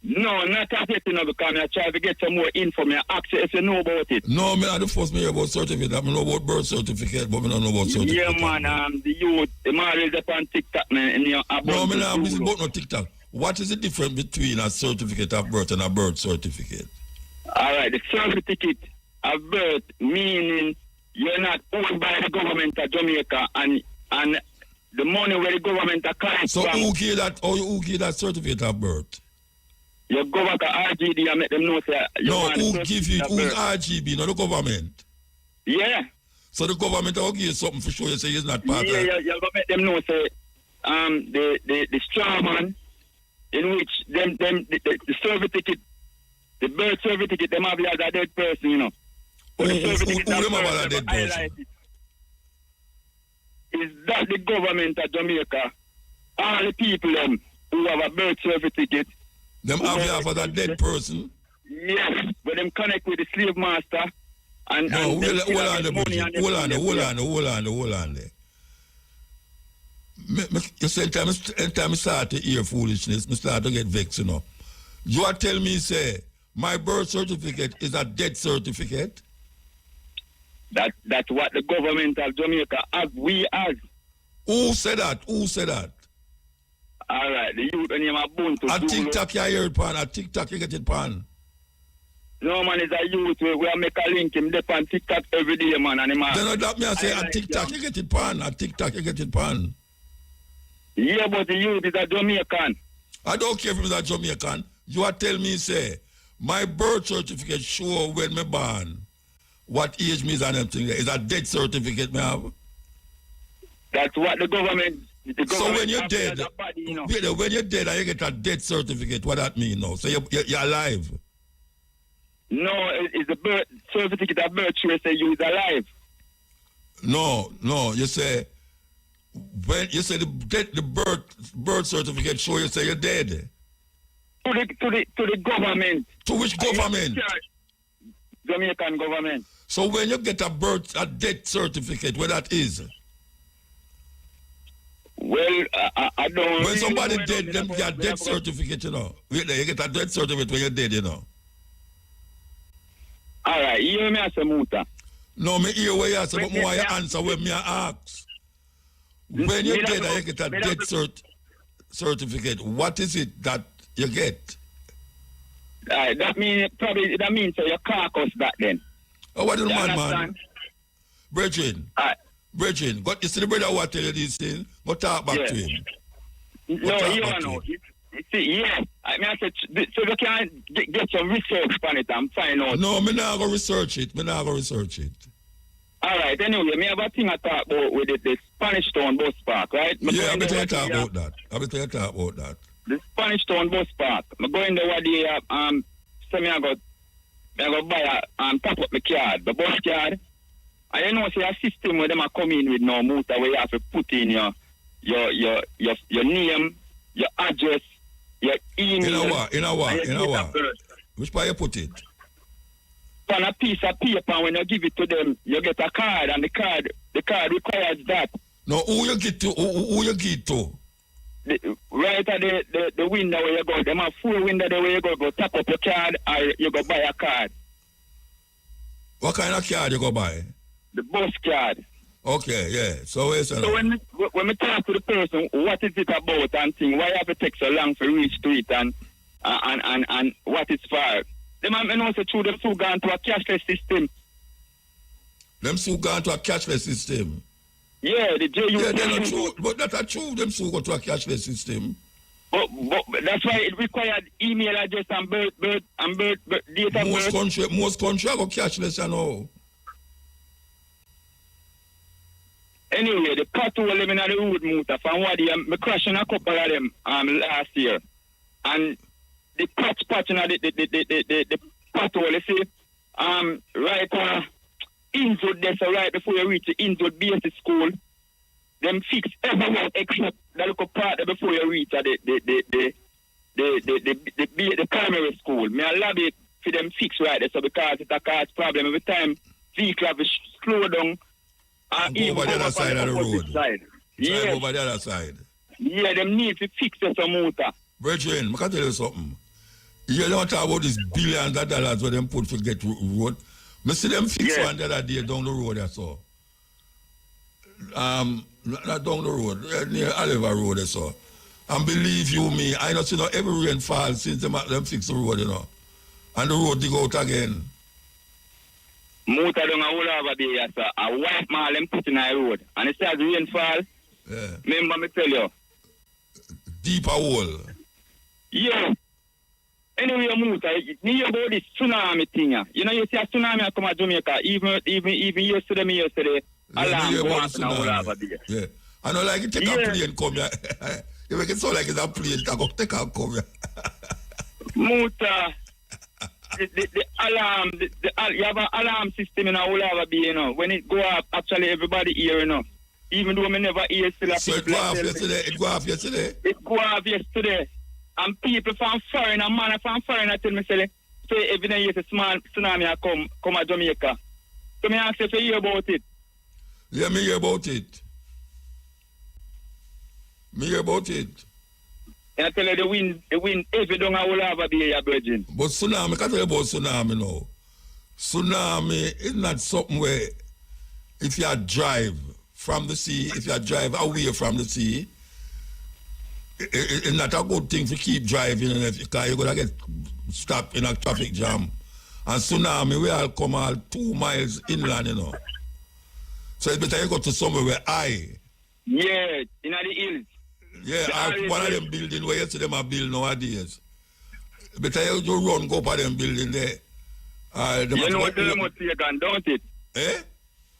No, not as yet, you know, because I try to get some more info. I ask you if you know about it. No, me the first me hear about certificate. I know about birth certificate, but I don't know about certificate. Yeah, man, the youth, I'm always up on TikTok, man. And no, me not about no TikTok. What is the difference between a certificate of birth and a birth certificate? All right, the certificate of birth meaning you're not owned by the government of Jamaica and the money where the government accounts so from. Who give that certificate of birth? You go back to RGD and make them know say no, who give it? Who's RGB, not the government? Yeah. So the government will give you something for sure you say it's not part of it? Yeah, you're gonna make them know say the straw man in which the certificate, the birth certificate, them have as a dead person, you know. Who them have as a dead person? Is that the government of Jamaica, all the people who have a birth certificate. Them have as a dead person? Yes, but them connect with the slave master. And no, hold on there. You say anytime I start to hear foolishness, I start to get vexed, you know. You are telling me, say, my birth certificate is a dead certificate? That's what the government of Jamaica have. We as. Who said that? All right, the youth and him are born to a TikTok you hear it pan, a TikTok you get it pan. No man, it's a youth we make a link him dep on TikTok every day, man. And him then that me I say a TikTok you get it pan, a TikTok you get it pan. Yeah, but the youth is a Jamaican. I don't care if he's a Jamaican. You are telling me, say, my birth certificate show when me born, what age me is and everything. Is a dead certificate me have? That's what the government. So when you're dead, body, you know. When you're dead and you get a dead certificate, what that mean now? So you're alive? No, it's the birth certificate of birth show say you is alive. No, you say when you say the birth certificate show you say you're dead. To the government. To which government? Jamaican government. So when you get a death certificate, what that is? Well, I don't. When somebody dead, them get a death certificate, you know. You get a death certificate when you're dead, you know. All right, you hear me as a muta. No, me hear what you say, but more you answer when me ask. When you're dead and you get a death certificate, what is it that you get? That means so you carcass that then. Oh, what is the man? Brethren. Brethren, you see the brother who tell you these things? Go talk back to him. No, you don't know. See, yeah. I said, so you can get some research on it and find out. No, me not going to research it. All right, anyway, me have a thing I talk about with the Spanish Town Bus Park, right? Yeah, I'm going to talk about that. The Spanish Town Bus Park. I'm going there one day, so I go buy top up my card, the bus card. And you know, see a system where them are coming with no motor where you have to put in your name, your address, your email. In a what? Which part you put it? On a piece of paper, when you give it to them, you get a card, and the card The card requires that. No, who you get to? Who you get to? Right at the window where you go. Them have 4 windows there where you go tap up your card or you go buy a card. What kind of card you go buy? The bus card. Okay, yeah. So wait a So when we talk to the person, what is it about and thing, why have to take so long to reach to it and what it's for? They might know so through them two gone to a cashless system. Them two gone to a cashless system. Yeah, the JU. Yeah, they're not true, but that's not true. Them two go to a cashless system. But that's why it required email address and birth date of birth. Most country go cashless, you know. Anyway, the pothole them in the road, Muta, from what I crashing a couple of them last year. And the patch in the pothole, you see, right Inwood there, so right before you reach the Inwood basic school, them fix everyone except the little part there before you reach the primary school. Me I love it for them fix right there, so because it a cause problem every time vehicle have to slow down. Go over the other side of the road. Yeah. Over the other side. Yeah, them need to fix the motor. Brethren, I can tell you something. You don't talk about these billions of dollars where them put to get road. I see them fix one the other day down the road, that's all. Not down the road, near Oliver Road, that's all. And believe you me, I don't see no every rainfall since them fix the road, you know. And the road dig out again. Motor down all over there, sir. A white mall them put in the road. And it starts rainfall. Yeah. Remember me tell you. Deeper hole. Yeah. Anyway, Muta, you hear about this tsunami thing. You know, you see a tsunami come to Jamaica. Even yesterday, alarm go off all over there. Yeah. I know like you take a plane come here. You make it sound like it's a plane take a come here. Muta. The alarm, you have an alarm system in all over there, you know. When it go up, actually everybody hear, you know. Even though we never hear still. So it go off yesterday? It go off yesterday? It go off yesterday. And people from foreign, and man from foreign, I tell me, say every day a small tsunami come to Jamaica. So me ask you to hear about it. Yeah, me hear about it. And I tell you, the wind heavy down all over there, Virgin. But tsunami, I can tell you about tsunami now. Tsunami is not something where if you drive from the sea, if you drive away from the sea, it's not a good thing to keep driving because you're going to get stuck in a traffic jam. And tsunami, we all come all 2 miles inland, you know. So it's better you go to somewhere where high. Yeah, in the hills. Yeah, one of them buildings where you see them are built nowadays. Better you run, go by them building there. You know what Dermot Fagan, don't it? Eh?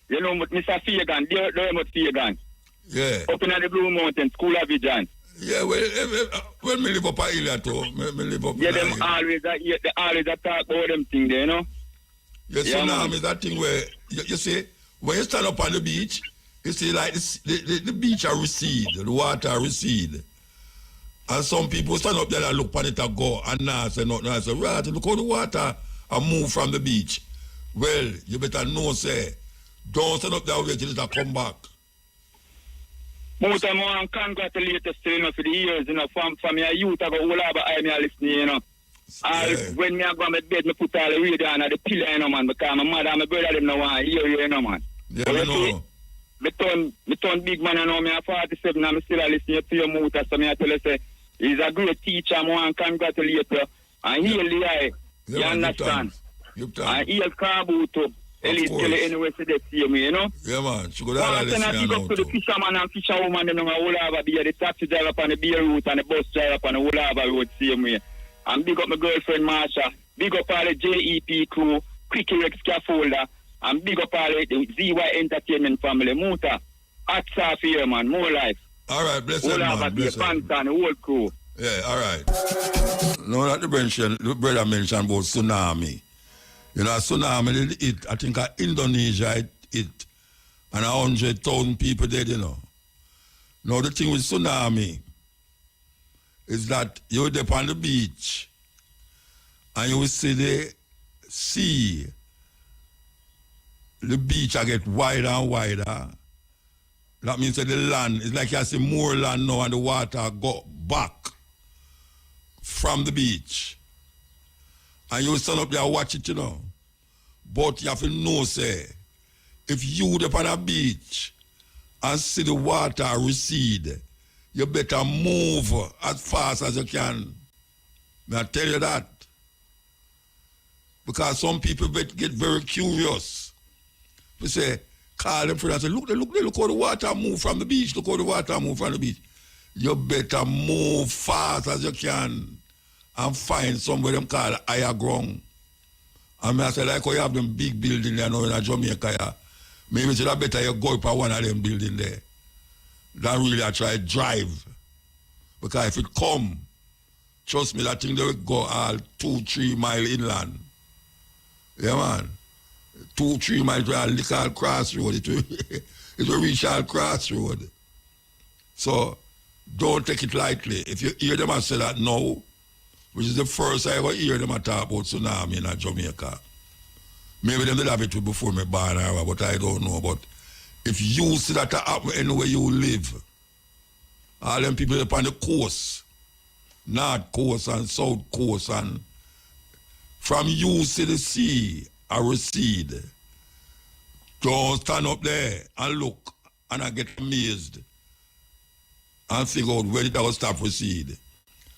You know what Mr. Fagan, Dermot Fagan. Yeah. Up in the Blue Mountain, School of Vision. Yeah, when me live up a hill at all, me live up yeah, them always talk about them thing there, you know? Yes, yeah, tsunami is that thing where, you see, when you stand up on the beach, you see like the beach are recede, the water recede. And some people stand up there and look on it and go, and now say nothing. I say, right, look how the water and move from the beach. Well, you better know, say, don't stand up there and wait till it come back. Most of them congratulate us, you know, for the years, you know, from your youth, I go all over, I me listening, you know. When me I go to bed, me put all the radio on the pillow, you know, man, because my mother and my brother, them no want to hear you, know, man. Yeah, I know. Me turn big man, I know, me at 47, and I still listen to your motor, so me I tell you, say, he's a great teacher, I want to congratulate you. And heal the eye, you understand? And heal Kabuto. Elise Kelly anyway, so they see me, you know? Yeah, man. She go down and I go to the fisherman and fisherwoman, you know, all over there, the taxi driver up on the beer route and the bus driver up on the all over road, same way. And big up my girlfriend, Marsha. Big up all the JEP crew, Quickie Rex Scaffolder, and big up all the ZY Entertainment family. Muta, hats off here, man. More life. All right, bless all man. All over there, Pantan, the whole crew. Yeah, all right. No, not the brother mentioned about tsunami. You know, a tsunami did hit, I think Indonesia hit, and 100,000 people dead, you know. Now, the thing with tsunami is that you're there on the beach, and you will see the sea, the beach I get wider and wider, That means that the land, it's like you see more land now and the water go back from the beach. And you stand up there and watch it, you know. But you have to know, say, if you up on a beach and see the water recede, you better move as fast as you can. May I tell you that? Because some people get very curious. They say, call them friends and say, look how the water move from the beach. Look how the water move from the beach. You better move fast as you can and find somewhere them call higher ground. And I say, like how you have them big building there now in Jamaica, yeah. Maybe it's better you go up at one of them building there than really I try drive. Because if it come, trust me, that thing they will go all 2-3 miles inland. Yeah, man. 2-3 miles to a little crossroad. It will reach our crossroad. So don't take it lightly. If you hear them say that now, which is the first I ever hear them talk about tsunami in Jamaica. Maybe them did have it before me born, but I don't know. But if you see that happen anywhere you live, all them people up on the coast, north coast and south coast, and from you see the sea or recede, don't stand up there and look and I get amazed and figure out where it will stop recede.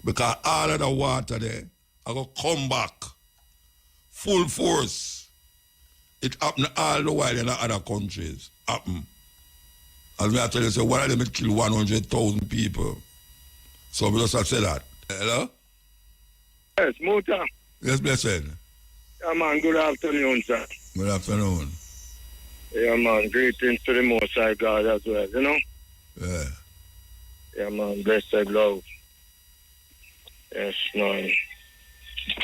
Because all of the water there are going to come back full force. It happened all the while in the other countries. Happen. As I tell you, say, one of them kill 100,000 people. So we just have to say that. Hello? Yes, Muta. Yes, blessed. Yeah, man, good afternoon, sir. Good afternoon. Yeah, man, greetings to the Most High God as well, you know? Yeah. Yeah, man, blessed love. Yes, man.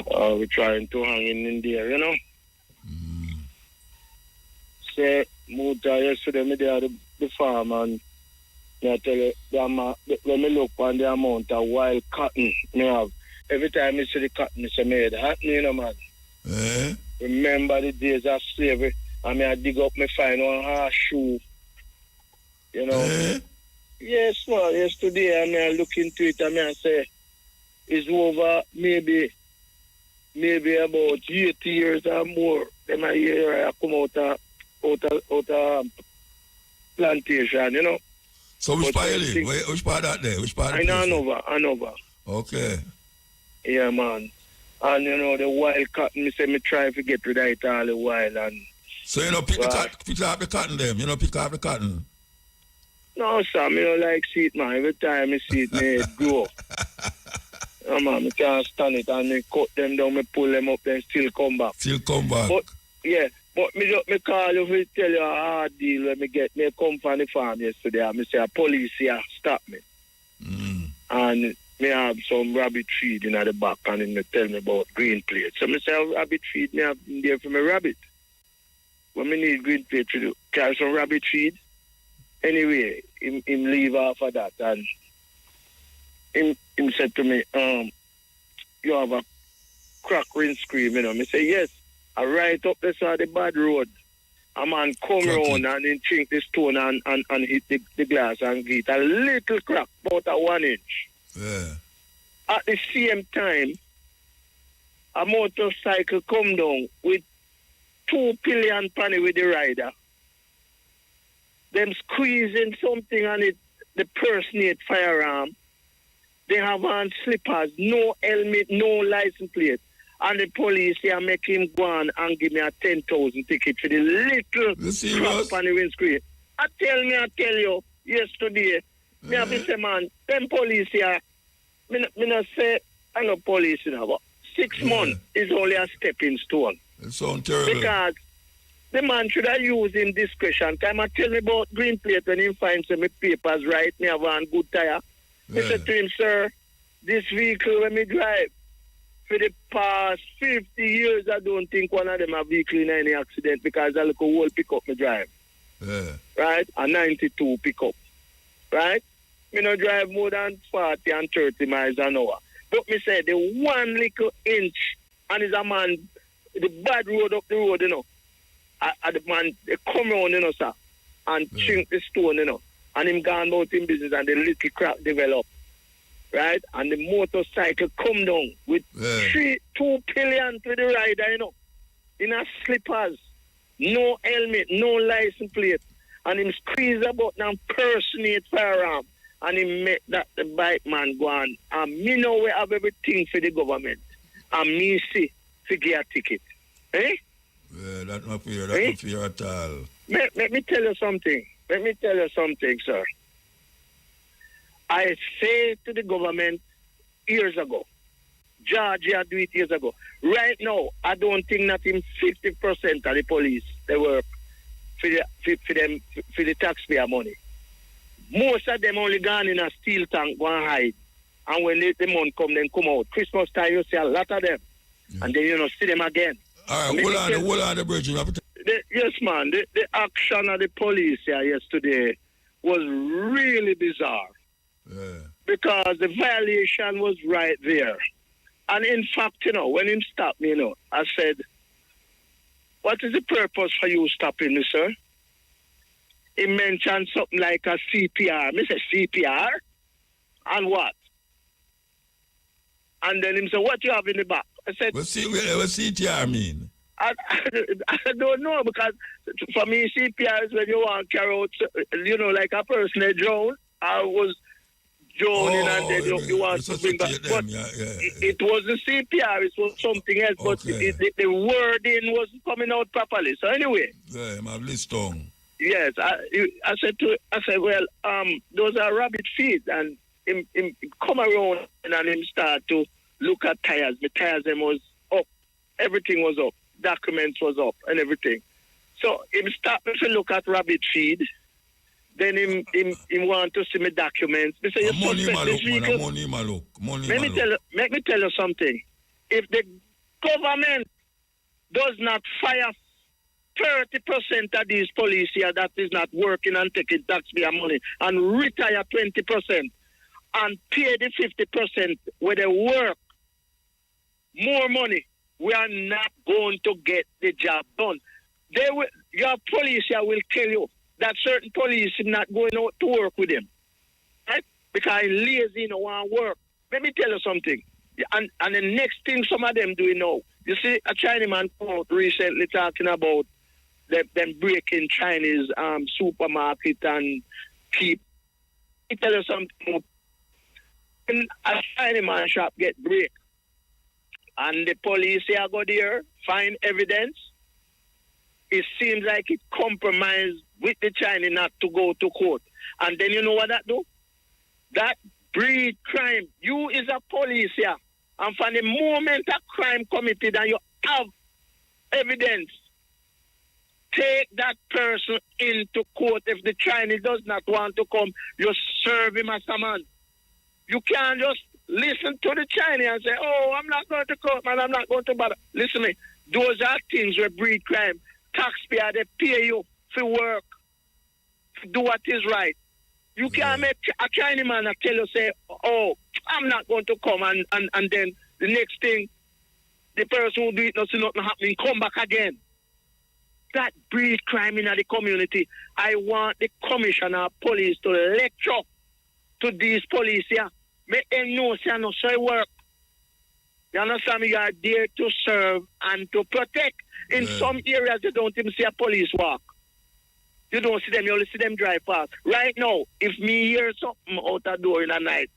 We're trying to hang in there, you know? Say, Muta, yesterday, me there at the farm, and I tell you, when me look on the amount of wild cotton me have, every time I see the cotton, it's made hot, you know, man. Eh? Remember the days of slavery, and I dig up, me find one horseshoe, you know? Eh? Yes, man, yesterday, I look into it, and I say, it's over maybe about 80 years or more. Then I hear I come out of plantation, you know. So which part you live? Which part that there? Which part? I know Hanover. Okay. Yeah, man. And you know the wild cotton, me say me try to get rid of it all the while, and so you know pick up the cotton them. You know pick up the cotton. No, sir, me don't like see it, man. Every time I see it, me grow. Yeah, man, I can't stand it, and me cut them down, me pull them up, then still come back. But yeah, but me call you to tell you a hard deal when me come from the farm yesterday, and me say a police here stop me. And me have some rabbit feed in the back, and then me tell me about green plate. So me say rabbit feed, me have in there for my rabbit. When me need green plate to do, carry some rabbit feed. Anyway, him leave off of that, and him said to me, you have a crack windscreen, you know. Me say, yes. I right up the side of the bad road. A man come around and then chink the stone and hit the glass and get a little crack, about a 1 inch. Yeah. At the same time, a motorcycle come down with 2 pillion penny with the rider. Them squeezing something on it, the personate firearm. They have on slippers, no helmet, no license plate. And the police here make him go on and give me a 10,000 ticket for the little crap on the windscreen. I tell you, yesterday, me have to say, man, them police here, me not say, I know police, you know, but 6 months is only a stepping stone. It sounds terrible. Because the man should have used him discretion. Time I tell me about green plate when he finds some papers right, me have one good tire. I said to him, sir, this vehicle when me drive, for the past 50 years, I don't think one of them have vehicle in any accident because I look a whole pickup me drive. Yeah. Right? A 92 pickup. Right? Me no drive more than 40 and 30 miles an hour. But me say the 1 little inch and is a man, the bad road up the road, you know. The man, they come around, you know, sir, and chink the stone, you know. and him gone about in business and the little crack develop, right? And the motorcycle come down with 2 pillion to the rider, in a slippers, no helmet, no license plate, and him squeeze a button and personate firearm, and he make that the bike man go on. And me know we have everything for the government, and me see to get a ticket. Eh? Yeah, that's not fair. That's not fair at all. Let me tell you something. Let me tell you something, sir. I say to the government years ago, Georgia do it years ago. Right now, I don't think that in 50% of the police they work for the taxpayer money. Most of them only gone in a steel tank, go and hide. And when the month come, then come out. Christmas time, you see a lot of them. Yeah. And then, see them again. All right, hold on the bridge. Yes, man. The action of the police here yesterday was really bizarre. Yeah. Because the violation was right there. And in fact, when he stopped me, I said, what is the purpose for you stopping me, sir? He mentioned something like a CPR. I said, CPR? And what? And then he said, what you have in the back? I said, what CPR mean? I don't know, because for me, CPR is when you want to carry out, like a person they drown. I was drowning and then you want to bring back. But it wasn't CPR, it was something else. Okay. But the wording wasn't coming out properly. So anyway. Yeah, my list tongue. Yes, I said, well, those are rabbit feet, and him come around and him start to look at tires. The tires them was up, everything was up, documents was up, and everything. So him start to look at rabbit feed. Then him want to see me documents. He say, Let me tell you something. If the government does not fire 30% of these police here that is not working and taking taxpayer money and retire 20% and pay the 50% where they work more money, we are not going to get the job done. Your police here will tell you that certain police is not going out to work with them. Right? Because lazy, want to work. Let me tell you something. And the next thing some of them do, you see a Chinaman come out recently talking about them breaking Chinese supermarket and keep. Let me tell you something. When a Chinaman shop get break and the police here go there, find evidence, it seems like it compromised with the Chinese not to go to court. And then you know what that do? That breed crime. You is a police here. And from the moment a crime committed and you have evidence, take that person into court. If the Chinese does not want to come, you serve him as a man. You can't just listen to the Chinese and say, oh, I'm not going to court, man, I'm not going to bother. Listen to me. Those are things where breed crime. Taxpayer, they pay you for work, to do what is right. You can't make a Chinese man tell you, say, oh, I'm not going to come, and then the next thing, the person who do it, nothing happening, come back again. That breeds crime in the community. I want the commissioner of police to lecture to these police here. Make them know, say, no, so work. You understand me? You are there to serve and to protect. In some areas, you don't even see a police walk. You don't see them, you only see them drive past. Right now, if me hear something out the door in the night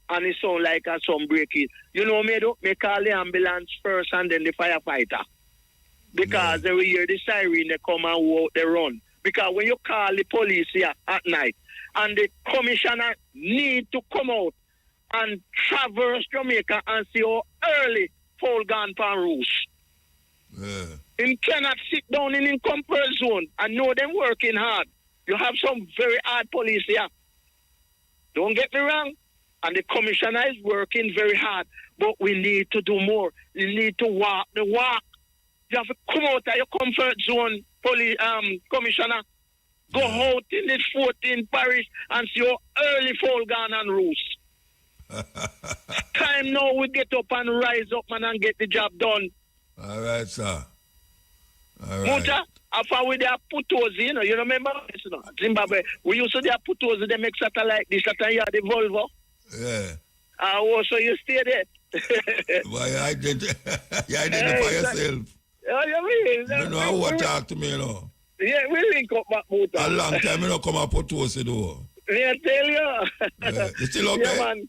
and it sound like some breaking, you know me do? Me call the ambulance first and then the firefighter. Because they will hear the siren, they come and they run. Because when you call the police here at night and the commissioner need to come out and traverse Jamaica and see how early fall gone pan roost. Him cannot sit down in comfort zone and know them working hard. You have some very hard police here. Don't get me wrong. And the commissioner is working very hard. But we need to do more. You need to walk the walk. You have to come out of your comfort zone, police commissioner. Go out in the 14th parish and see how early fall gone and roost. Time now we get up and rise up, man, and get the job done. All right, sir. All right. Muta, After we there Putozi, you remember this, Zimbabwe. We used to there Putozi, they make satellite this, that you the Volvo. Yeah. So you stay there. Why you identify yourself? Oh, you mean? You know how to talk to me, Yeah, we link up back motor. A long time you don't come up Putozi though. Yeah, tell you. You still okay? Yeah, man.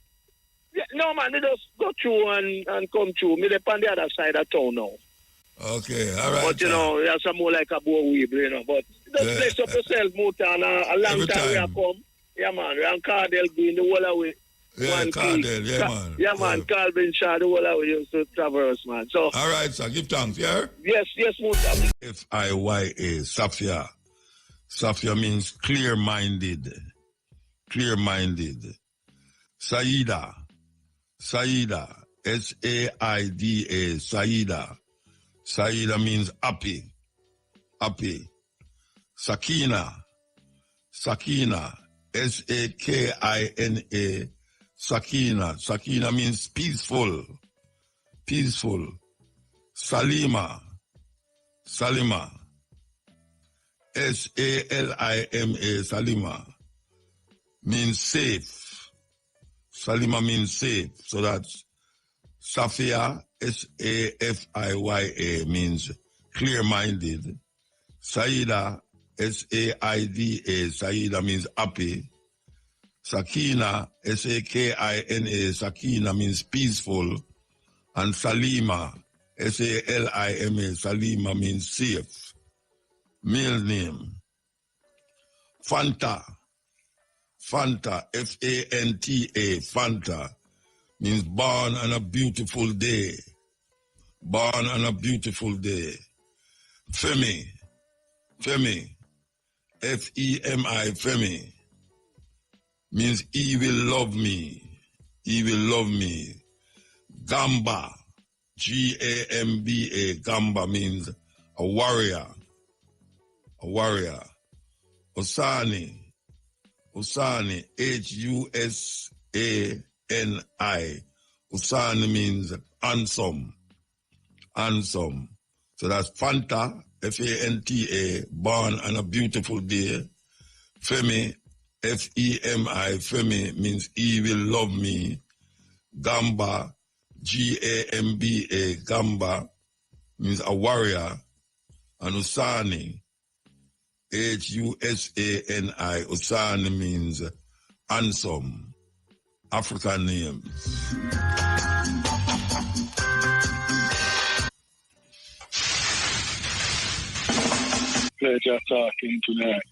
Yeah, no, man, they just go through and come through. Me, they're on the other side of town now. Okay, all right. But, there's some more like a boy weeble, But just place up yourself, motor, and a long time we have come. Yeah, man, we have Cardell Green the whole away. Yeah, Cardell, yeah, man. Yeah, man, Carl Benshaw the whole away used to traverse, man. So, all right, sir, give thanks, yeah? Yes, motor. F-I-Y-A, Safia. Safia means clear-minded. Clear-minded. Saida. S-A-I-D-A, Saida. Saida means happy. Sakina. S-A-K-I-N-A, Sakina. Sakina means peaceful. Salima. S-A-L-I-M-A, Salima, means safe. Salima means safe. So that's Safia, S-A-F-I-Y-A, means clear-minded. Saida, S-A-I-D-A, Saida means happy. Sakina, S-A-K-I-N-A, Sakina means peaceful. And Salima, S-A-L-I-M-A, Salima means safe. Male name. Fanta, F-A-N-T-A, Fanta, means born on a beautiful day. Femi, F-E-M-I, Femi, means he will love me. Gamba, G-A-M-B-A, Gamba means a warrior. Osani, H-U-S-A-N-I, Usani means handsome. So that's Fanta, F-A-N-T-A, born on a beautiful day. Femi, F-E-M-I, Femi means he will love me. Gamba, G-A-M-B-A, Gamba, means a warrior. And Usani, H-U-S-A-N-I, Usani means handsome. African names. Pleasure talking tonight.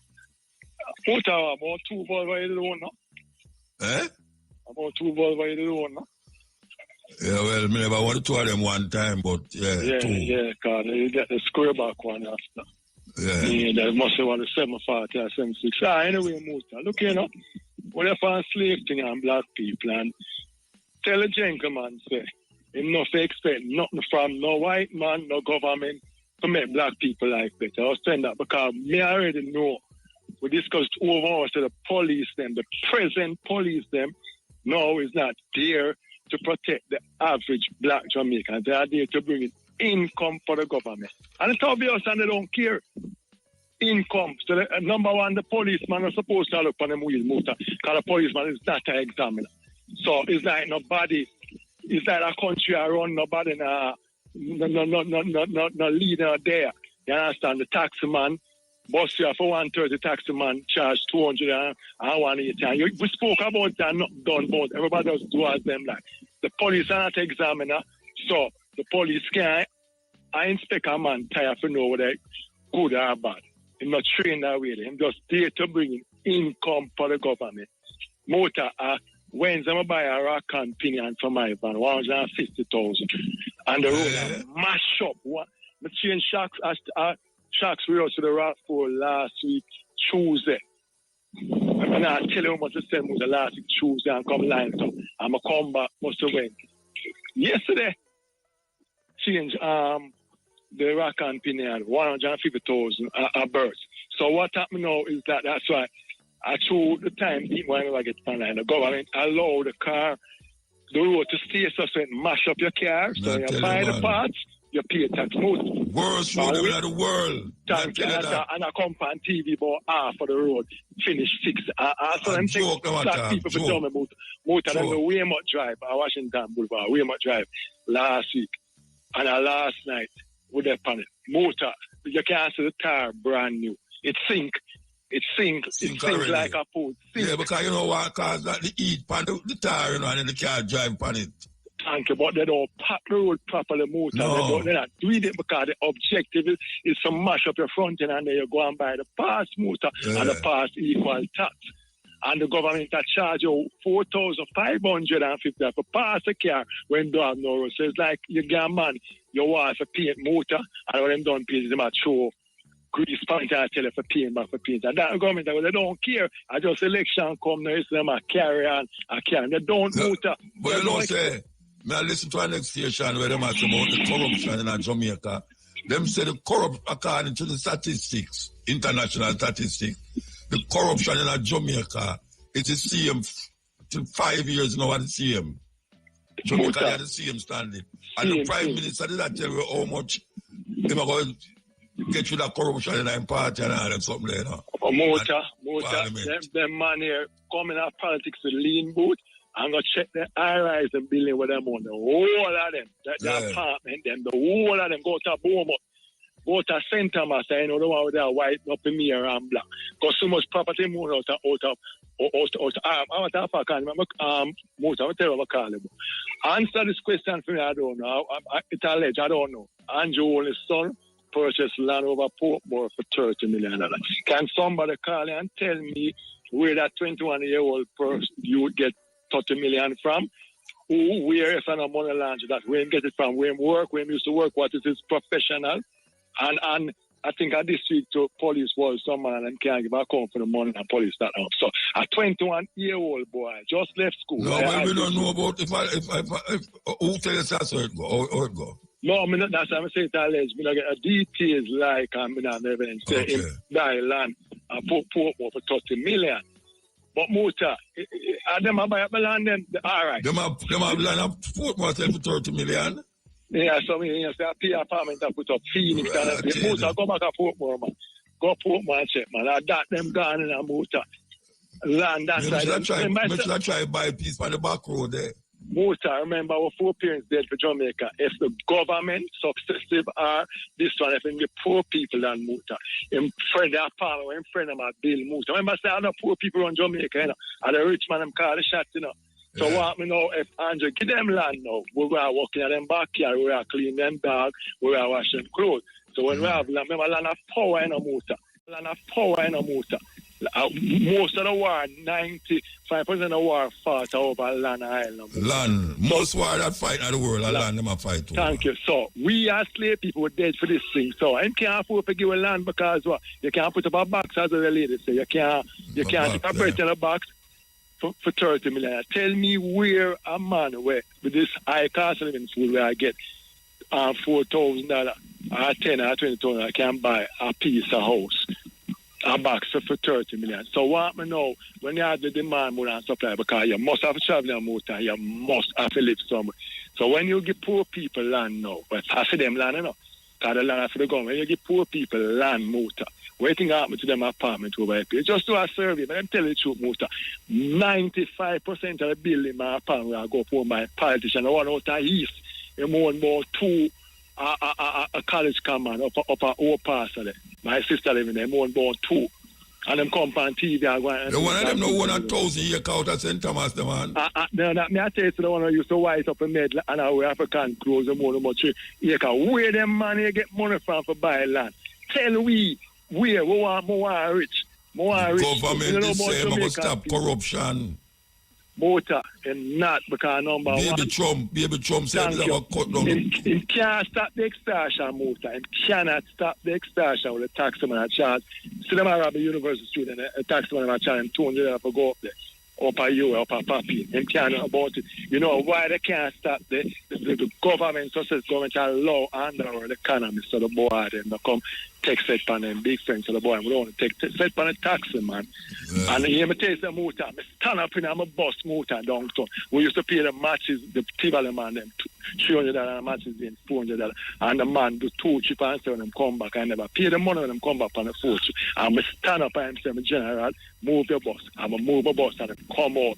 About 2 balls by the one, no? About 2 balls by the one, no? Yeah, well, I never want 2 of them one time, but yeah, 2. Yeah, because you get the square back one after. Yeah. That must have been 740 or 76. Anyway, Muta, look, what if I slave thing on black people and tell a gentleman, say, him not expect nothing from no white man, no government to make black people like better. I was saying that because me already know. We discussed over to the police, the present police, now is not there to protect the average black Jamaican. They are there to bring in income for the government. And it's obvious and they don't care. Income. So number one, the policeman is supposed to look on them wheel motor because the policeman is not an examiner. So it's like nobody, it's like a country around nobody, no leader there. You understand? The taxi man, bus you for 130, taxi man charge 200 and 180. We spoke about that, not done, but everybody does do as them like. The police are not examiner, so the police can't. I inspect a man tired for know whether good or bad. I'm not trained that way. I'm just there to bring income for the government. Motor, when I buy a rack and pinion for my van, 150,000. And the road mash up. I changed shocks wheels to the rack for last week, Tuesday. And I tell you how much the same was the last week, Tuesday, and come line up. I'm a come back, must have went. Yesterday, change the rack and pinion, 150,000 a birth. So what happened now is that's why I told the time people whenever get online, the government allow the road to stay so it mash up your car. So you buy the parts, you pay tax most. Worst road in the world. Thank you. And I come on TV about half of the road, finish 6. So them things that people for tell me about motor them the way much drive, Washington Boulevard, way much drive last week. And last night, with that panel. Motor, you can't see the tire brand new. It sink like a pool. Yeah, because you know what, cause that the heat pan the tire, you know, and then the car drive pan it. Thank you, but they don't pack the road properly, motor. No. They're not doing it because the objective is to mash up your front end and then you go and buy the pass motor and the pass equal tax. And the government that charge you $4,550 for pass a car when you have no road. So it's like you get a man, you want to paint motor, and when them done paint, them a show grease point and tell you for paint back for paint. And that government, they don't care. I just election come now, so them a carry on, They don't motor. But you know, say, may I listen to our next station where them ask about the corruption in Jamaica. Them say the corrupt, according to the statistics, international statistics, the corruption in Jamaica is the same till 5 years now at the same. Jamaica had the same standing. And the Prime Minister did not tell you how much they are going to get rid of corruption in the party and all that something there. Motor, them man here coming out politics with lean boot. I'm going to check the high-rise and building with them on the whole of them. The apartment, them, the whole of them go to Beaumont. Go to St. Thomas, I know the one with that white, up in mirror and black. Because so much property moved out of I want to Motor, I'll tell you what I call it. Answer this question for me, I don't know. It's alleged, I don't know. Andrew Only's son purchased land over Portmore for $30 million. Can somebody call me and tell me where that 21-year-old person you would get $30 million from? Where is an money laundry that? Where him get it from? Where him work? Where him used to work? What is his professional? And I think at this week to police was someone and can't give a account for the money and police that up. So a 21-year-old boy just left school. No, but we don't know about if who tells us how it go. No, that's what I'm saying to alleged. I get a details like I'm not evidence. Say him die land and put Portmore for $30 million. But Motor, them buy up the land them all right. Them have land up Portmore for $30 million. Yeah, so I say I pay apartment and put up Phoenix and Motor go back to Portmore, man. Go Portmore and check, man. I that them gone in a Motor. Land that side. I try to buy a piece by the back road there. Motor, remember our 4 parents dead for Jamaica. If the government successive are this one, if the poor people and Motor, in friend of power, in friend of my bill Motor. Remember, say I know poor people on Jamaica, you know, and the rich man them call the shots, you know. So what me know if Andrew give them land now, we are working at them backyard, we are clean them dog, we are washing clothes. So when we have land, remember land of power in a Motor. Land of power in a Motor. Most of the war, 95% of the war fought over land island. Land. Most war that fight in the world, land them a fight over. Thank you. So we as slave people were dead for this thing. So I can't afford to give a land because what? You can't put up a box as the lady say. You can't take a breath in a box for $30 million. Tell me where a man with this high cost of living food where I get $4,000 or $10,000 or $20,000 I can buy a piece of house. A box for $30 million. So what me know when you have the demand more than supply because you must have traveling motor, you must have to live somewhere. So when you give poor people land now, but I see them land, you know, because the land for the government, when you give poor people land motor, what do you think happened to them apartment over here? Just do a survey, but I'm telling you the truth, motor. 95% of the building my apartment where I go for my politician, the one out of east, you more and more two a college command up a overpass there. My sister living there, more and more two. And them come on TV and go and... The one of them no 1,000 year out at St. Thomas, the man. No, me I tell you, the one who used to white up a medal and our African clothes and more much. Where them money get money from for buy land? Tell we want more rich. More rich. Government is saying we must stop corruption. Motor and not because number one. Baby Trump said he's a cut down. It can't stop the extortion, Motor. It cannot stop the extortion with the taxman and charge. See them Arab university student, a taxman and charge $200 for go up there. Up a you, up a papi. Them can't know about it. You know why they can't stop the government, success government allow under the economy so the boy them come take set on them big friends so the boy we don't take set on the taxi man. Yeah. And you me tell you the Motor, I stand up in a bus Motor downtown. We used to pay the matches, the Tivoli man them $300 and the matches in $400. And the man do 2 trips and say when them come back, I never pay the money when them come back on the 4th trip. I'm going to stand up and say, General, move your bus. I'm going to move a bus and come out.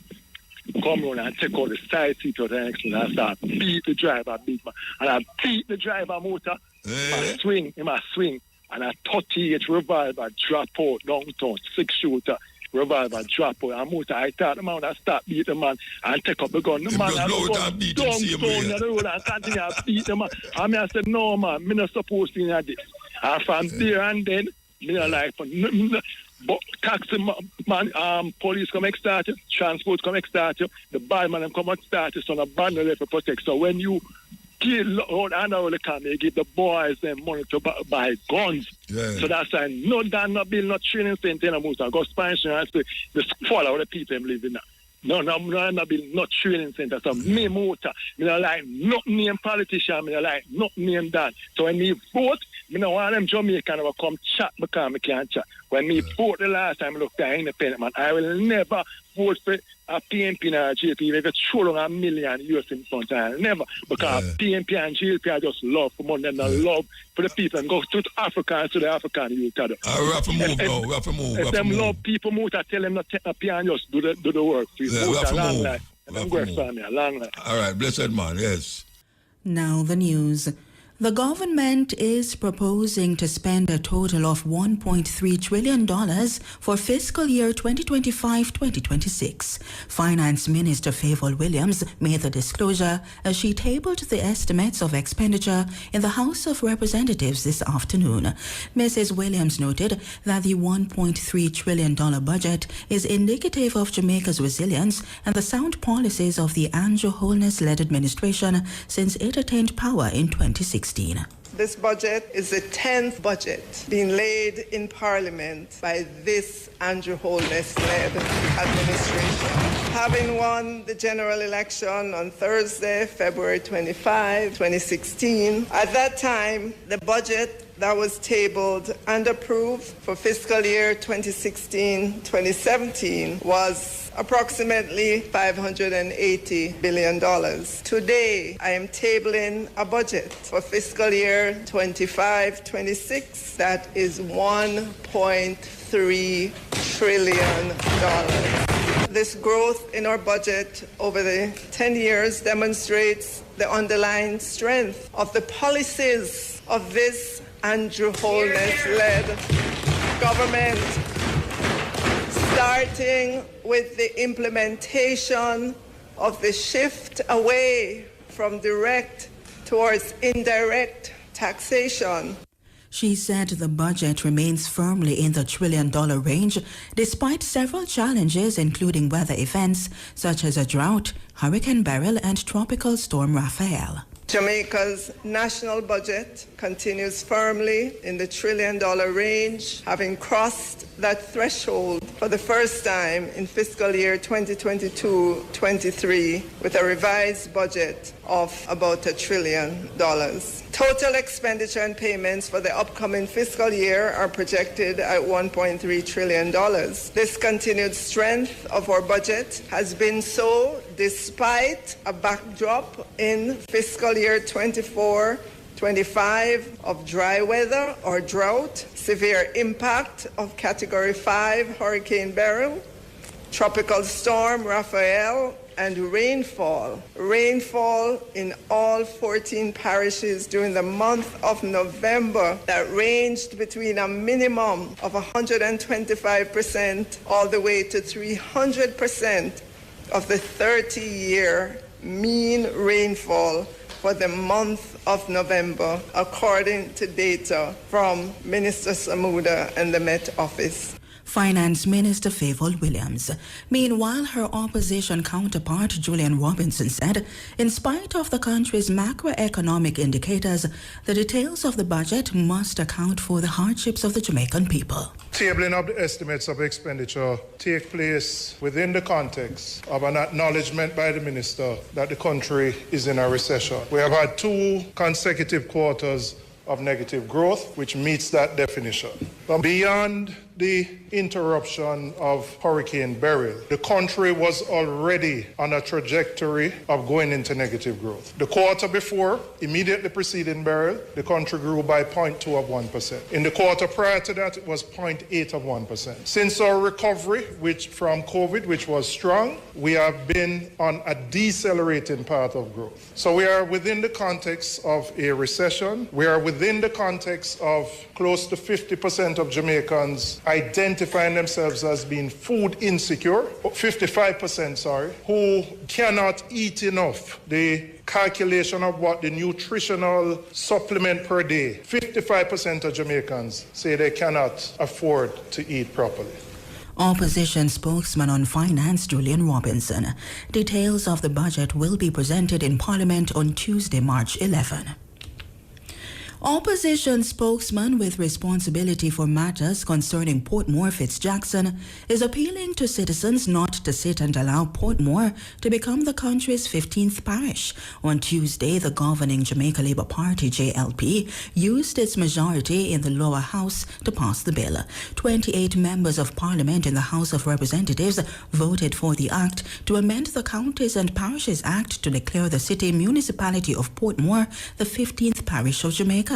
Come on and take out the side seat of the next one and start beat the driver, big man. And I beat the driver motor. He must swing. And a 38 revolver drop out downtown, 6-shooter. Revolver drop out. And motor, I thought the man that start beat the man and take up the gun. The man that go downtown the road and continue to beat the man. And I said, no man, I'm not supposed to do this. And from there and then, me not like, but taxi man, police come start you, transport come start you, the barman come start you, so the band will for protect. So when you kill out and they give the boys them money to buy guns. Yeah. So that's why no Dan, no bill, no training center in the motor. Go Spanish and say just follow the people them living now. No bill, no training center. So me motor, me not like not name politician, me not like not name Dan. So when me vote, me no want them Jamaican will come chat because me can't chat. When me vote the last time I looked at independent man, I will never vote for a PNP or a JP. If it's throw $1 million US in front, I'll never. Because PNP and JP are just love for money and love for the people and go to Africa and to the African youth. We have to move now. We have to move. If them love people move, I tell them not take a P and just do the work. We have to move. All right, blessed man, yes. Now the news. The government is proposing to spend a total of $1.3 trillion for fiscal year 2025-2026. Finance Minister Favour Williams made the disclosure as she tabled the estimates of expenditure in the House of Representatives this afternoon. Mrs. Williams noted that the $1.3 trillion budget is indicative of Jamaica's resilience and the sound policies of the Andrew Holness-led administration since it attained power in 2016. This budget is the 10th budget being laid in Parliament by this Andrew Holness-led administration. Having won the general election on Thursday, February 25, 2016, at that time, the budget that was tabled and approved for fiscal year 2016-2017 was approximately $580 billion. Today, I am tabling a budget for fiscal year 25-26 that is $1.3 trillion. This growth in our budget over the 10 years demonstrates the underlying strength of the policies of this Andrew Holness-led government, starting with the implementation of the shift away from direct towards indirect taxation. She said the budget remains firmly in the $1 trillion range despite several challenges including weather events such as a drought, Hurricane Beryl and Tropical Storm Raphael. Jamaica's national budget continues firmly in the $1 trillion range, having crossed that threshold for the first time in fiscal year 2022-23 with a revised budget of about $1 trillion. Total expenditure and payments for the upcoming fiscal year are projected at $1.3 trillion. This continued strength of our budget has been so despite a backdrop in fiscal year 24-25 of dry weather or drought, severe impact of Category 5 Hurricane Beryl, Tropical Storm Raphael, and rainfall. Rainfall in all 14 parishes during the month of November that ranged between a minimum of 125% all the way to 300% of the 30-year mean rainfall for the month of November, according to data from Minister Samuda and the Met Office. Finance Minister Favour Williams. Meanwhile, her opposition counterpart Julian Robinson said, in spite of the country's macroeconomic indicators, the details of the budget must account for the hardships of the Jamaican people. Tabling of the estimates of expenditure take place within the context of an acknowledgement by the minister that the country is in a recession. We have had 2 consecutive quarters of negative growth, which meets that definition. But beyond the interruption of Hurricane Beryl, the country was already on a trajectory of going into negative growth. The quarter before, immediately preceding Beryl, the country grew by 0.2 of 1%. In the quarter prior to that, it was 0.8 of 1%. Since our recovery from COVID, which was strong, we have been on a decelerating path of growth. So we are within the context of a recession. We are within the context of close to 50% of Jamaicans identifying themselves as being food insecure, 55%, who cannot eat enough. The calculation of what the nutritional supplement per day, 55% of Jamaicans say they cannot afford to eat properly. Opposition spokesman on finance Julian Robinson. Details of the budget will be presented in Parliament on Tuesday, March 11. Opposition spokesman with responsibility for matters concerning Portmore Fitzjackson is appealing to citizens not to sit and allow Portmore to become the country's 15th parish. On Tuesday, the governing Jamaica Labour Party, JLP, used its majority in the lower house to pass the bill. 28 members of Parliament in the House of Representatives voted for the act to amend the Counties and Parishes Act to declare the city municipality of Portmore the 15th parish of Jamaica.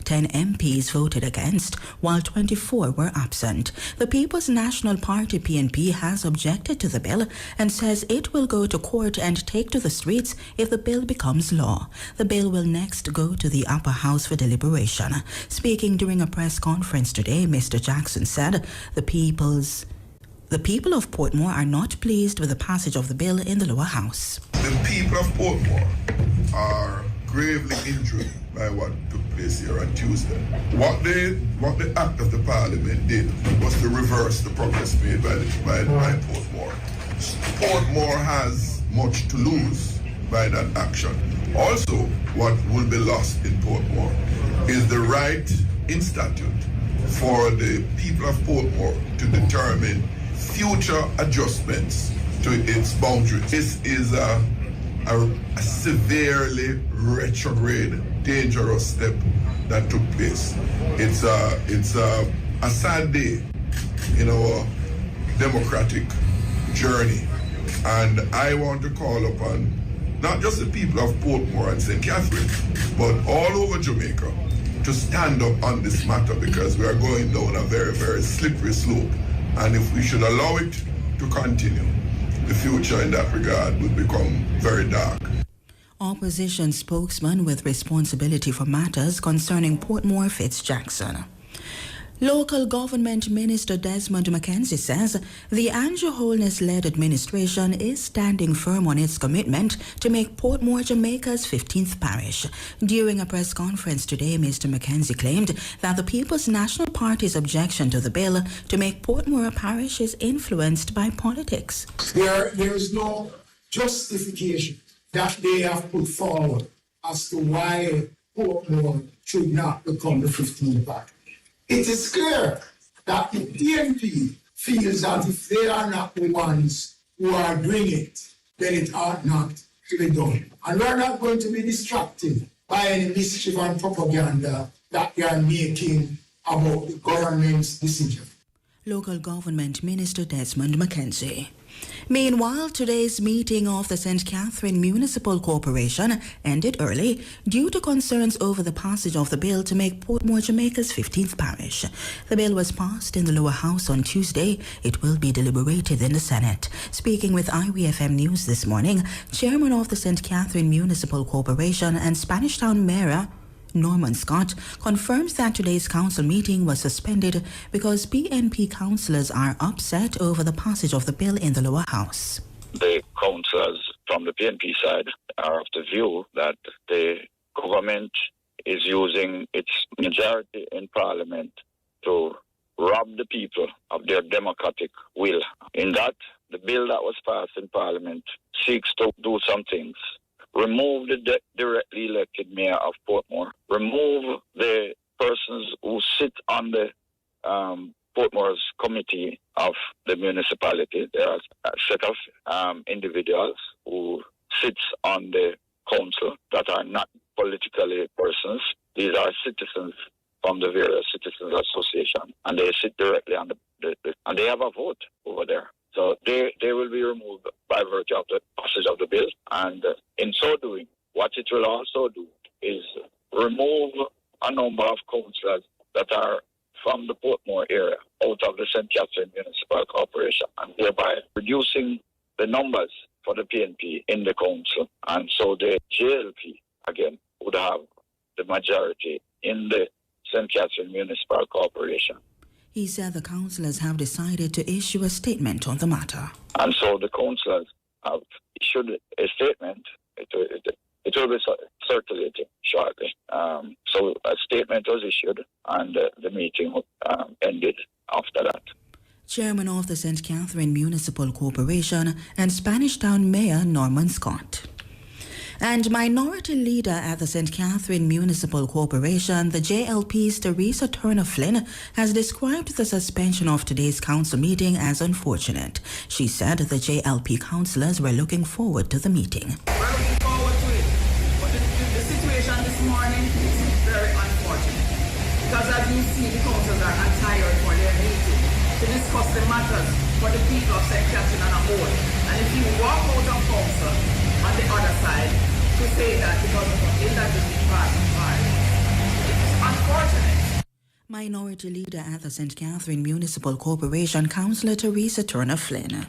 10 MPs voted against, while 24 were absent. The People's National Party, PNP, has objected to the bill and says it will go to court and take to the streets if the bill becomes law. The bill will next go to the upper house for deliberation. Speaking during a press conference today, Mr. Jackson said the people of Portmore are not pleased with the passage of the bill in the lower house. The people of Portmore are gravely injured by what took place here on Tuesday. What the act of the Parliament did was to reverse the progress made by Portmore. Portmore has much to lose by that action. Also, what will be lost in Portmore is the right in statute for the people of Portmore to determine future adjustments to its boundaries. This is a severely retrograde, dangerous step that took place. It's a sad day in our democratic journey, and I want to call upon not just the people of Portmore and St. Catherine, but all over Jamaica to stand up on this matter, because we are going down a very, very slippery slope, and if we should allow it to continue, the future in that regard would become very dark. Opposition spokesman with responsibility for matters concerning Portmore Fitzjackson. Local Government Minister Desmond Mackenzie says the Andrew Holness-led administration is standing firm on its commitment to make Portmore Jamaica's 15th parish. During a press conference today, Mr. Mackenzie claimed that the People's National Party's objection to the bill to make Portmore a parish is influenced by politics. There is no justification that they have put forward as to why Portmore should not become the 15th parish. It is clear that the PNP feels that if they are not the ones who are doing it, then it ought not to be done. And we're not going to be distracted by any mischief and propaganda that they are making about the government's decision. Local Government Minister Desmond Mackenzie. Meanwhile, today's meeting of the St. Catherine Municipal Corporation ended early due to concerns over the passage of the bill to make Portmore Jamaica's 15th parish. The bill was passed in the lower house on Tuesday. It will be deliberated in the Senate. Speaking with IWFM News this morning, Chairman of the St. Catherine Municipal Corporation and Spanish Town Mayor Norman Scott confirms that today's council meeting was suspended because PNP councillors are upset over the passage of the bill in the lower house. The councillors from the PNP side are of the view that the government is using its majority in Parliament to rob the people of their democratic will. In that, the bill that was passed in Parliament seeks to do some things. Remove the directly elected mayor of Portmore. Remove the persons who sit on the Portmore's committee of the municipality. There are a set of individuals who sits on the council that are not politically persons. These are citizens from the various citizens association, and they sit directly on and they have a vote over there. So they will be removed by virtue of the passage of the bill, and in so doing, what it will also do is remove a number of councillors that are from the Portmore area out of the St. Catherine Municipal Corporation, and thereby reducing the numbers for the PNP in the council. And so the JLP, again, would have the majority in the St. Catherine Municipal Corporation. He said the councillors have decided to issue a statement on the matter. And so the councillors have issued a statement. It will be circulating shortly. So a statement was issued, and the meeting ended after that. Chairman of the St. Catherine Municipal Corporation and Spanish Town Mayor Norman Scott. And Minority Leader at the St. Catherine Municipal Corporation, the JLP's Teresa Turner Flynn, has described the suspension of today's council meeting as unfortunate. She said the JLP councillors were looking forward to the meeting. We're looking forward to it, but the situation this morning is very unfortunate. Because as you see, the councillors are tired for their meeting to discuss the matters for the people of St. Catherine and a whole. And if you walk out of council on the other side to say that because of the illegitimate passing by, it's unfortunate. Minority Leader at the St. Catherine Municipal Corporation, Councillor Teresa Turner Flynn.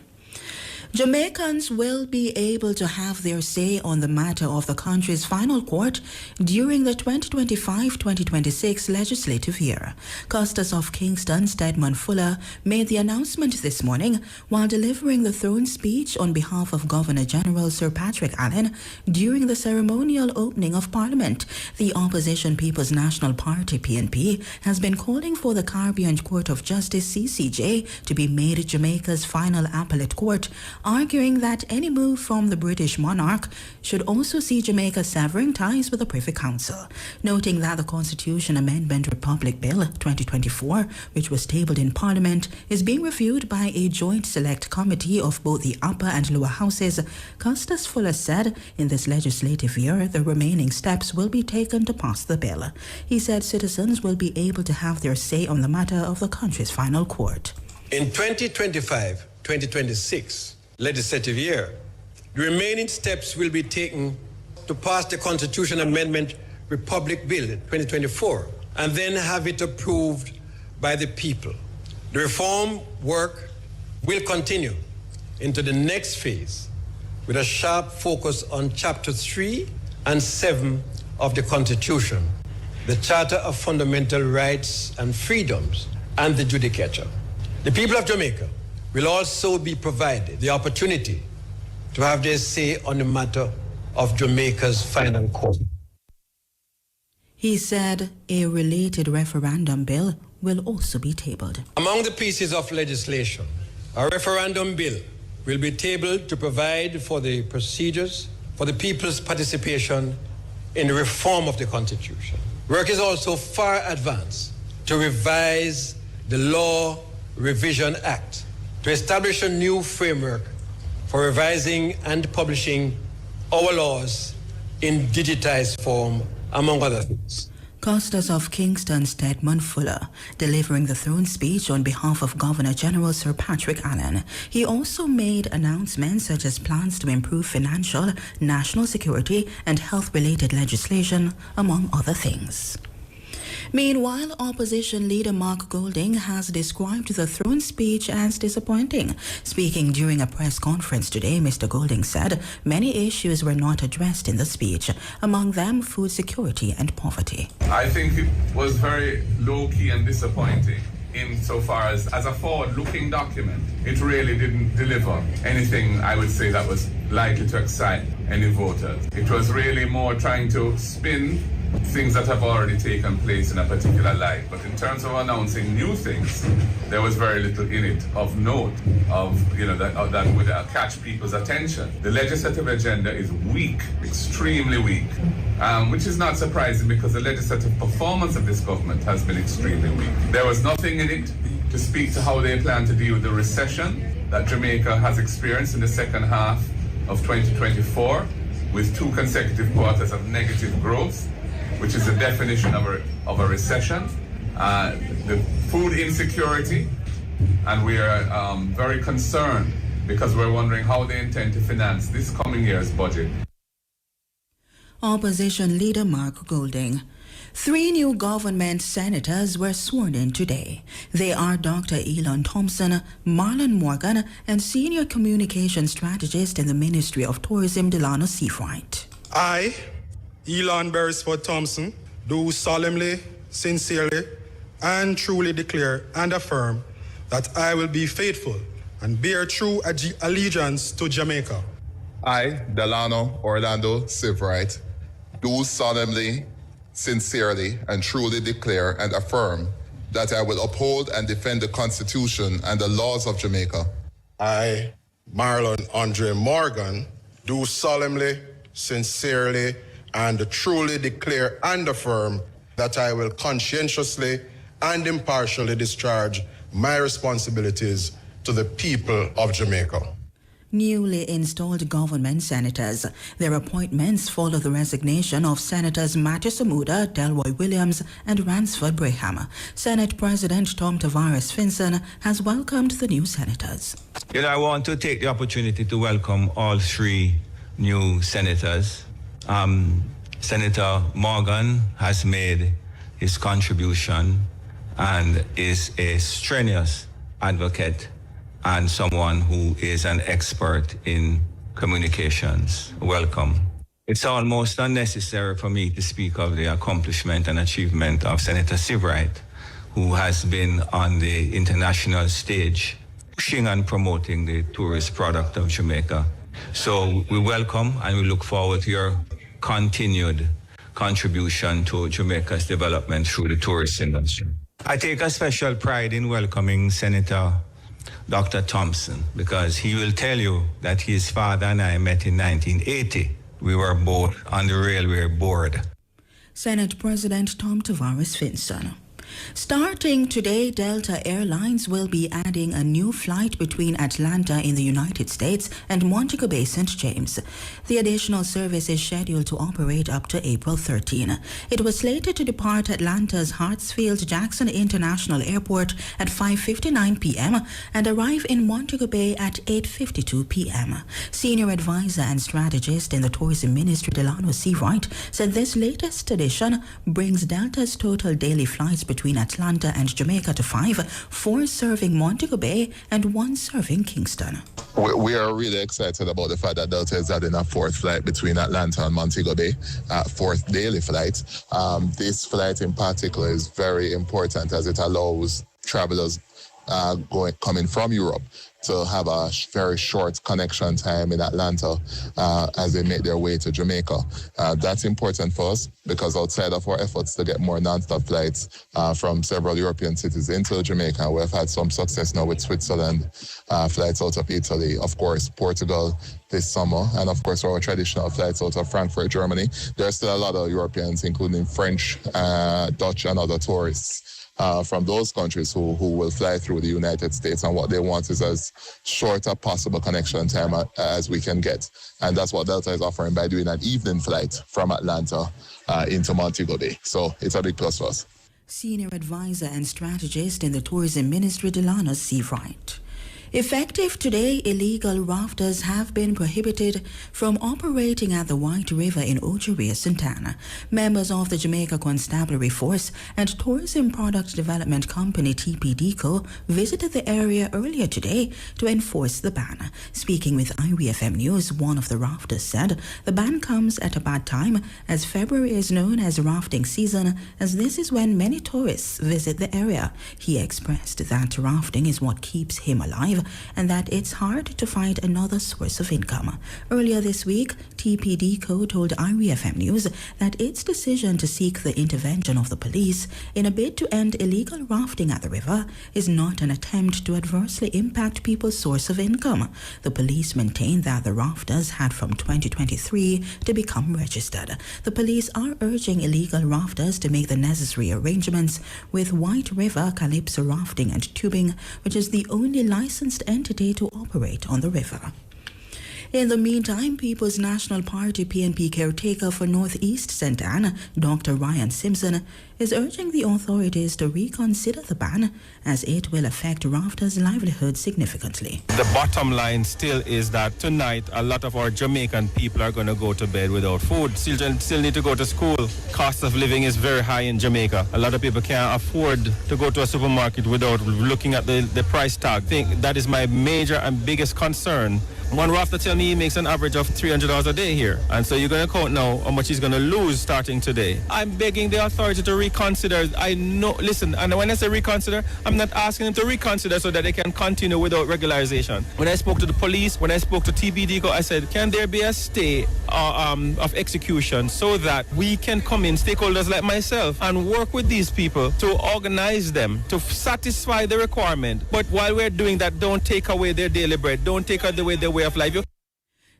Jamaicans will be able to have their say on the matter of the country's final court during the 2025-2026 legislative year. Custis of Kingston, Stedman Fuller, made the announcement this morning while delivering the throne speech on behalf of Governor General Sir Patrick Allen during the ceremonial opening of Parliament. The opposition People's National Party, PNP, has been calling for the Caribbean Court of Justice, CCJ, to be made Jamaica's final appellate court, arguing that any move from the British monarch should also see Jamaica severing ties with the Privy Council, noting that the Constitution Amendment Republic Bill 2024, which was tabled in Parliament, is being reviewed by a joint select committee of both the upper and lower houses. Custis Fuller said in this legislative year the remaining steps will be taken to pass the bill. He said citizens will be able to have their say on the matter of the country's final court. In 2025-2026 legislative year, the remaining steps will be taken to pass the Constitution Amendment Republic Bill 2024 and then have it approved by the people. The reform work will continue into the next phase with a sharp focus on Chapter 3 and 7 of the Constitution, the Charter of Fundamental Rights and Freedoms, and the Judicature. The people of Jamaica will also be provided the opportunity to have their say on the matter of Jamaica's final court. He said a related referendum bill will also be tabled. Among the pieces of legislation, a referendum bill will be tabled to provide for the procedures for the people's participation in the reform of the Constitution. Work is also far advanced to revise the Law Revision Act to establish a new framework for revising and publishing our laws in digitized form, among other things. Custis of Kingston, Stedman Fuller, delivering the throne speech on behalf of Governor General Sir Patrick Allen. He also made announcements such as plans to improve financial, national security, and health-related legislation, among other things. Meanwhile, opposition leader Mark Golding has described the throne speech as disappointing. Speaking during a press conference today, Mr. Golding said many issues were not addressed in the speech, among them food security and poverty. I think it was very low-key and disappointing insofar as a forward-looking document. It really didn't deliver anything, I would say, that was likely to excite any voters. It was really more trying to spin things that have already taken place in a particular light. But in terms of announcing new things, there was very little in it of note, that would catch people's attention. The legislative agenda is weak, extremely weak, which is not surprising because the legislative performance of this government has been extremely weak. There was nothing in it to speak to how they plan to deal with the recession that Jamaica has experienced in the second half of 2024, with 2 consecutive quarters of negative growth, which is the definition of a recession. the food insecurity, and we are very concerned because we're wondering how they intend to finance this coming year's budget. Opposition leader Mark Golding. 3 new government senators were sworn in today. They are Dr. Elon Thompson, Marlon Morgan, and senior communication strategist in the Ministry of Tourism, Delano Seafright. I, Elon Beresford Thompson, do solemnly, sincerely, and truly declare and affirm that I will be faithful and bear true allegiance to Jamaica. I, Delano Orlando Seafright, do solemnly, sincerely, and truly declare and affirm that I will uphold and defend the Constitution and the laws of Jamaica. I, Marlon Andre Morgan, do solemnly, sincerely, and truly declare and affirm that I will conscientiously and impartially discharge my responsibilities to the people of Jamaica. Newly installed government senators. Their appointments follow the resignation of Senators Matthew Samuda, Delroy Williams, and Ransford Braham. Senate President Tom Tavares Finson has welcomed the new senators. I want to take the opportunity to welcome all 3 new senators. Senator Morgan has made his contribution and is a strenuous advocate and someone who is an expert in communications. Welcome. It's almost unnecessary for me to speak of the accomplishment and achievement of Senator Seafright, who has been on the international stage pushing and promoting the tourist product of Jamaica. So we welcome and we look forward to your continued contribution to Jamaica's development through the tourist industry. I take a special pride in welcoming Senator Dr. Thompson, because he will tell you that his father and I met in 1980. We were both on the railway board. Senate President Tom Tavares Finson. Starting today, Delta Airlines will be adding a new flight between Atlanta in the United States and Montego Bay, St. James. The additional service is scheduled to operate up to April 13. It was slated to depart Atlanta's Hartsfield-Jackson International Airport at 5:59 p.m. and arrive in Montego Bay at 8:52 p.m. Senior advisor and strategist in the Tourism Ministry, Delano Seafright, said this latest addition brings Delta's total daily flights between Atlanta and Jamaica to 5, 4 serving Montego Bay and 1 serving Kingston. We are really excited about the fact that Delta is adding a 4th flight between Atlanta and Montego Bay, 4th daily flight. This flight in particular is very important as it allows travelers coming from Europe to have a very short connection time in Atlanta as they make their way to Jamaica. That's important for us because outside of our efforts to get more non-stop flights from several European cities into Jamaica, we have had some success now with Switzerland, flights out of Italy, of course, Portugal this summer, and of course our traditional flights out of Frankfurt, Germany. There are still a lot of Europeans, including French, Dutch, and other tourists from those countries who will fly through the United States, and what they want is as short a possible connection time as we can get. And that's what Delta is offering by doing an evening flight from Atlanta into Montego Bay. So it's a big plus for us. Senior advisor and strategist in the Tourism Ministry, Delano Seafright. Effective today, illegal rafters have been prohibited from operating at the White River in Ocheria, Santana. Members of the Jamaica Constabulary Force and Tourism Product Development Company TPDCO visited the area earlier today to enforce the ban. Speaking with IRIFM News, one of the rafters said the ban comes at a bad time as February is known as rafting season, as this is when many tourists visit the area. He expressed that rafting is what keeps him alive and that it's hard to find another source of income. Earlier this week, TPDCO told IRIFM News that its decision to seek the intervention of the police in a bid to end illegal rafting at the river is not an attempt to adversely impact people's source of income. The police maintained that the rafters had from 2023 to become registered. The police are urging illegal rafters to make the necessary arrangements with White River Calypso Rafting and Tubing, which is the only licensed entity to operate on the river. In the meantime, People's National Party PNP caretaker for Northeast St. Anne, Dr. Ryan Simpson, is urging the authorities to reconsider the ban as it will affect rafters' livelihood significantly. The bottom line still is that tonight a lot of our Jamaican people are going to go to bed without food. Children still need to go to school. Cost of living is very high in Jamaica. A lot of people can't afford to go to a supermarket without looking at the price tag. I think that is my major and biggest concern. One rafter tell me he makes an average of $300 a day here. And so you're going to count now how much he's going to lose starting today. I'm begging the authority to reconsider. I know, listen, and when I say reconsider, I'm not asking them to reconsider so that they can continue without regularization. When I spoke to the police, when I spoke to TBD, I said, can there be a stay of execution so that we can come in, stakeholders like myself, and work with these people to organize them, to satisfy the requirement. But while we're doing that, don't take away their daily bread, don't take away their way of life.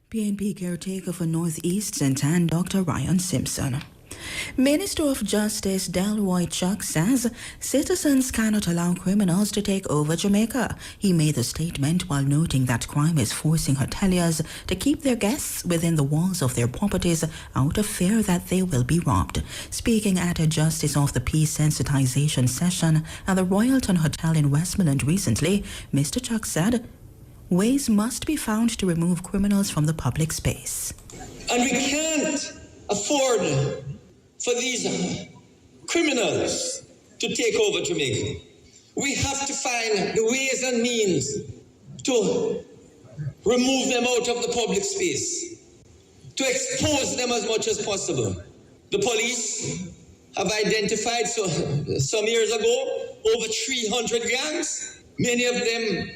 PNP caretaker for Northeast St. Anne, Dr. Ryan Simpson. Minister of Justice Delroy Chuck says citizens cannot allow criminals to take over Jamaica. He made the statement while noting that crime is forcing hoteliers to keep their guests within the walls of their properties out of fear that they will be robbed. Speaking at a Justice of the Peace sensitization session at the Royalton Hotel in Westmoreland recently, Mr. Chuck said ways must be found to remove criminals from the public space. And we can't afford for these criminals to take over Jamaica. We have to find the ways and means to remove them out of the public space, to expose them as much as possible. The police have identified some years ago over 300 gangs. Many of them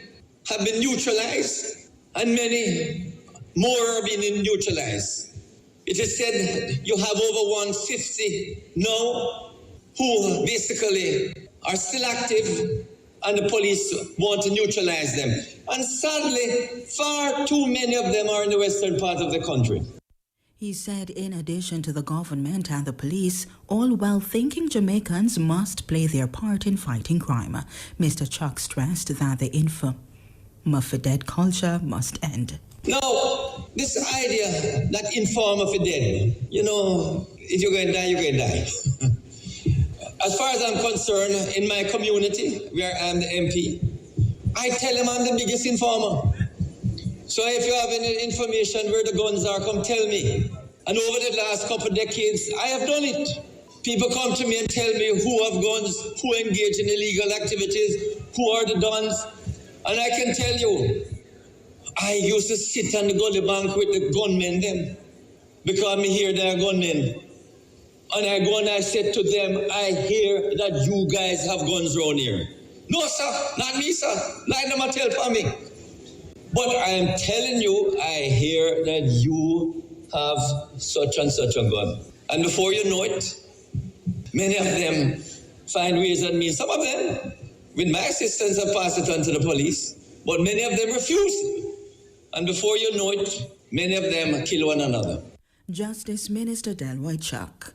have been neutralized, and many more are being neutralized. It is said you have over 150 now who basically are still active, and the police want to neutralize them. And sadly, far too many of them are in the western part of the country. He said in addition to the government and the police, all well-thinking Jamaicans must play their part in fighting crime. Mr. Chuck stressed that the inform-for-dead culture must end. Now, this idea that informer for dead, if you're going to die, you're going to die. As far as I'm concerned, in my community, where I'm the MP, I tell them I'm the biggest informer. So if you have any information where the guns are, come tell me. And over the last couple of decades, I have done it. People come to me and tell me who have guns, who engage in illegal activities, who are the dons. And I can tell you, I used to sit on the gully bank with the gunmen them, because me hear they are gunmen. And I go and I said to them, I hear that you guys have guns around here. No, sir, not me, sir. Line them a tell for me. But I am telling you, I hear that you have such and such a gun. And before you know it, many of them find ways and means. Some of them, with my assistance, have passed it on to the police. But many of them refuse. And before you know it, many of them kill one another. Justice Minister Delroy Chuck.